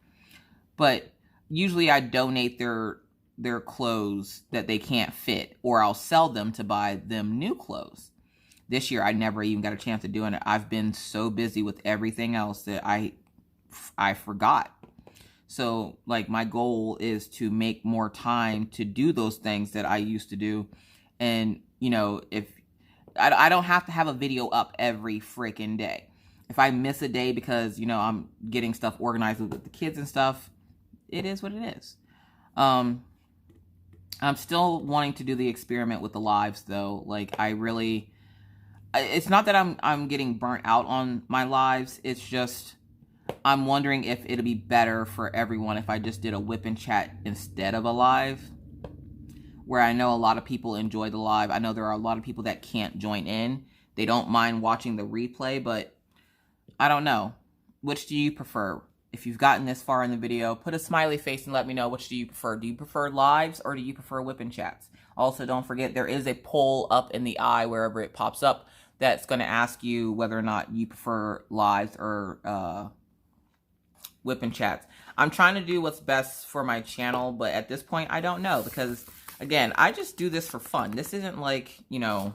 But usually I donate their clothes that they can't fit, or I'll sell them to buy them new clothes. This year I never even got a chance to do it. I've been so busy with everything else that I forgot. So, like, my goal is to make more time to do those things that I used to do. And, you know, if I don't have to have a video up every freaking day. If I miss a day because, you know, I'm getting stuff organized with the kids and stuff, it is what it is. I'm still wanting to do the experiment with the lives, though. Like, it's not that I'm getting burnt out on my lives. It's just, I'm wondering if it'll be better for everyone if I just did a whip and chat instead of a live, where I know a lot of people enjoy the live. I know there are a lot of people that can't join in. They don't mind watching the replay, but I don't know. Which do you prefer? If you've gotten this far in the video, put a smiley face and let me know, which do you prefer? Do you prefer lives or do you prefer whip and chats? Also, don't forget, there is a poll up in the eye wherever it pops up that's going to ask you whether or not you prefer lives or whip and chats. I'm trying to do what's best for my channel, but at this point, I don't know, because again, I just do this for fun. This isn't like, you know,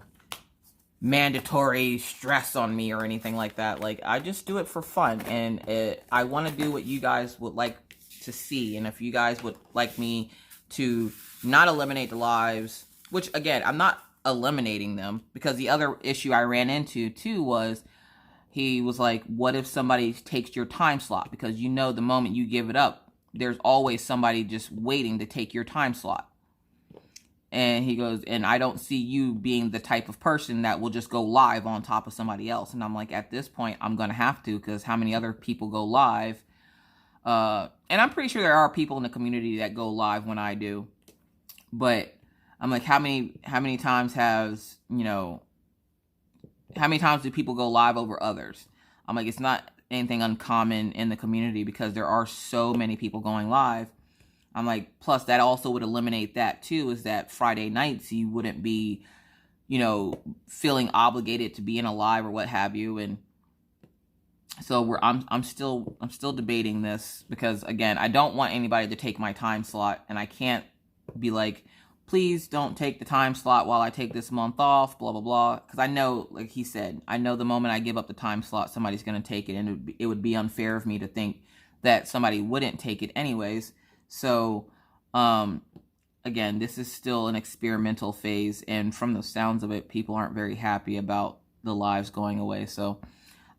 mandatory stress on me or anything like that. Like, I just do it for fun, and I want to do what you guys would like to see. And if you guys would like me to not eliminate the lives, which again, I'm not eliminating them, because the other issue I ran into too was, he was like, what if somebody takes your time slot? Because, you know, the moment you give it up, there's always somebody just waiting to take your time slot. And he goes, and I don't see you being the type of person that will just go live on top of somebody else. And I'm like, at this point, I'm going to have to, because how many other people go live? And I'm pretty sure there are people in the community that go live when I do. But I'm like, how many times has, you know, how many times do people go live over others? I'm like, it's not anything uncommon in the community, because there are so many people going live. I'm like, plus that also would eliminate that too, is that Friday nights you wouldn't be, you know, feeling obligated to be in a live or what have you. And so I'm still debating this, because again, I don't want anybody to take my time slot, and I can't be like, please don't take the time slot while I take this month off, blah, blah, blah. Because I know, like he said, I know the moment I give up the time slot, somebody's going to take it, and it would be unfair of me to think that somebody wouldn't take it anyways. So, again, this is still an experimental phase, and from the sounds of it, people aren't very happy about the lives going away. So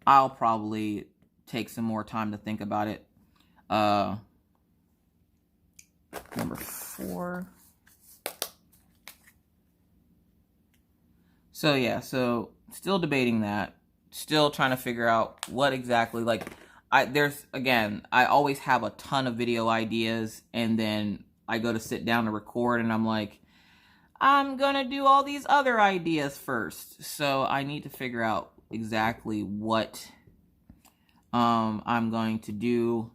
I'll probably take some more time to think about it. Number 4. So yeah, so still debating that. Still trying to figure out what exactly, like, I always have a ton of video ideas, and then I go to sit down to record, and I'm like, I'm gonna do all these other ideas first. So I need to figure out exactly what I'm going to do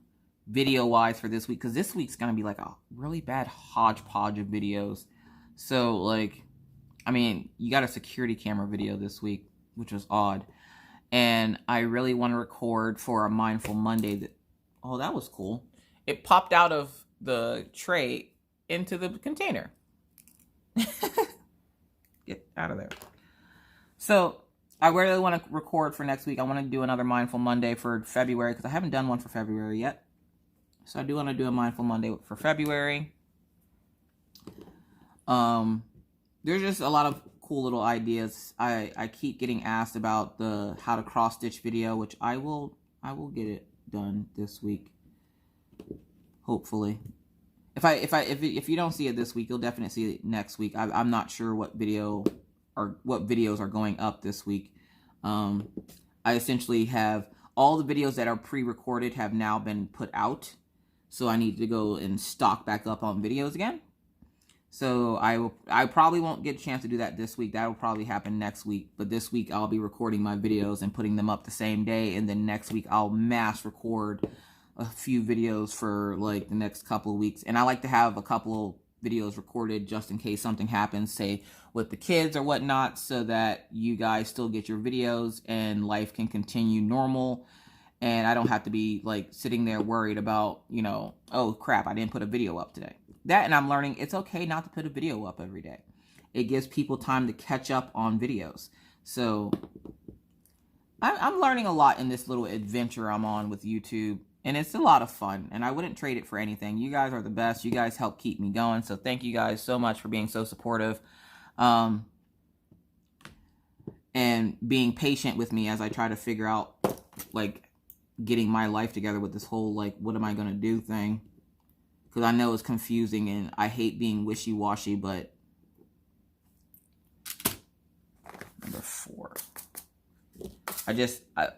video-wise for this week, because this week's gonna be like a really bad hodgepodge of videos. So, like, I mean, you got a security camera video this week, which was odd. And I really want to record for a Mindful Monday. Oh, that was cool. It popped out of the tray into the container. Get out of there. So I really want to record for next week. I want to do another Mindful Monday for February, because I haven't done one for February yet. So I do want to do a Mindful Monday for February. There's just a lot of cool little ideas. I keep getting asked about the how to cross stitch video, which I will get it done this week, hopefully. If you don't see it this week, you'll definitely see it next week. I'm not sure what videos are going up this week. I essentially have all the videos that are pre-recorded have now been put out, so I need to go and stock back up on videos again. So I probably won't get a chance to do that this week. That will probably happen next week. But this week I'll be recording my videos and putting them up the same day. And then next week I'll mass record a few videos for like the next couple of weeks. And I like to have a couple of videos recorded just in case something happens, say with the kids or whatnot, so that you guys still get your videos and life can continue normal. And I don't have to be like sitting there worried about, you know, oh crap, I didn't put a video up today. That, and I'm learning it's okay not to put a video up every day. It gives people time to catch up on videos. So I'm learning a lot in this little adventure I'm on with YouTube, and it's a lot of fun, and I wouldn't trade it for anything. You guys are the best. You guys help keep me going, so thank you guys so much for being so supportive and being patient with me as I try to figure out, like, getting my life together with this whole, like, what am I going to do thing. Because I know it's confusing, and I hate being wishy-washy, but... Number 4.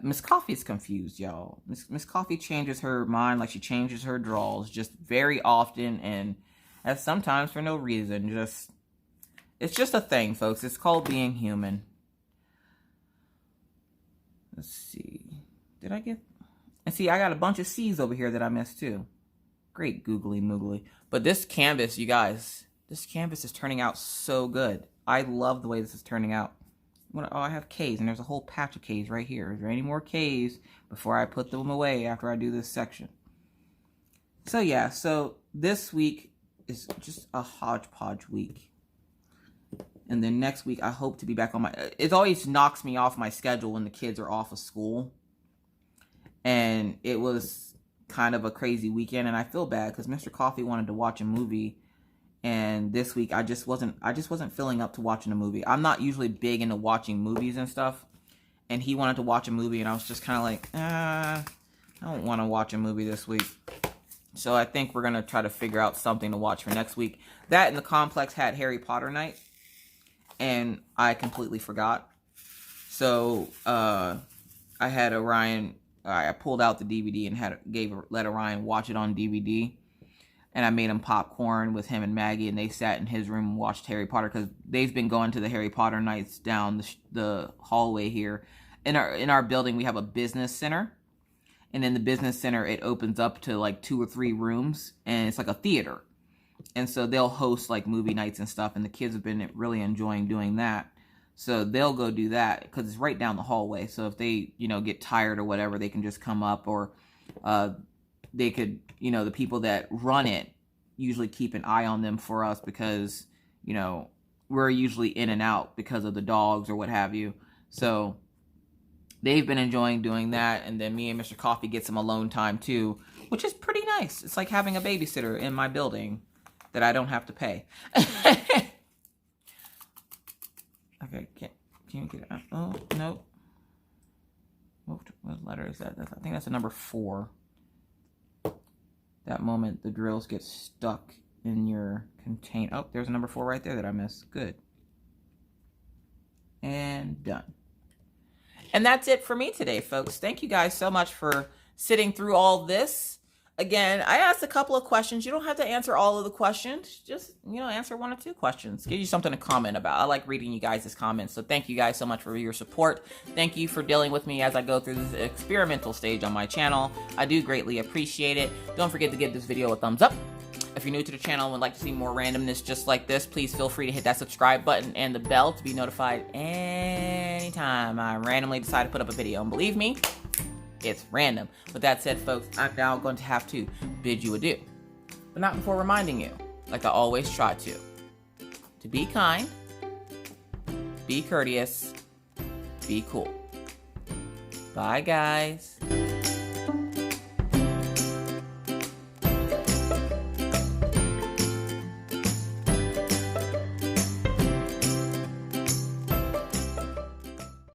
Miss Coffee's confused, y'all. Miss Coffee changes her mind like she changes her drawers just very often, and sometimes for no reason. It's just a thing, folks. It's called being human. Let's see. Did I get... And see, I got a bunch of C's over here that I missed, too. Great googly moogly. But this canvas, you guys, this canvas is turning out so good. I love the way this is turning out. Oh, I have K's, and there's a whole patch of K's right here. Is there any more K's before I put them away after I do this section? So yeah, so this week is just a hodgepodge week. And then next week, I hope to be back on my... It always knocks me off my schedule when the kids are off of school. And it was kind of a crazy weekend, and I feel bad because Mr. Coffee wanted to watch a movie, and this week I just wasn't feeling up to watching a movie. I'm not usually big into watching movies and stuff, and he wanted to watch a movie, and I was just kind of like, I don't want to watch a movie this week. So I think we're gonna try to figure out something to watch for next week. That and the complex had Harry Potter night, and I completely forgot. So I had Orion. I pulled out the DVD and let Orion watch it on DVD, and I made him popcorn with him and Maggie, and they sat in his room and watched Harry Potter because they've been going to the Harry Potter nights down the hallway here. In our building, we have a business center, and in the business center, it opens up to like 2 or 3 rooms, and it's like a theater, and so they'll host like movie nights and stuff, and the kids have been really enjoying doing that. So they'll go do that because it's right down the hallway. So if they, get tired or whatever, they can just come up, or they could, the people that run it usually keep an eye on them for us because, we're usually in and out because of the dogs or what have you. So they've been enjoying doing that. And then me and Mr. Coffee get some alone time too, which is pretty nice. It's like having a babysitter in my building that I don't have to pay. Okay, can you get it out? Oh, no. What letter is that? I think that's a number 4. That moment the drills get stuck in your container. Oh, there's a number 4 right there that I missed. Good. And done. And that's it for me today, folks. Thank you guys so much for sitting through all this. Again, I asked a couple of questions. You don't have to answer all of the questions. Just, answer 1 or 2 questions. Give you something to comment about. I like reading you guys' comments. So thank you guys so much for your support. Thank you for dealing with me as I go through this experimental stage on my channel. I do greatly appreciate it. Don't forget to give this video a thumbs up. If you're new to the channel and would like to see more randomness just like this, please feel free to hit that subscribe button and the bell to be notified anytime I randomly decide to put up a video. And believe me, it's random. With that said, folks, I'm now going to have to bid you adieu. But not before reminding you, like I always try to be kind, be courteous, be cool. Bye, guys.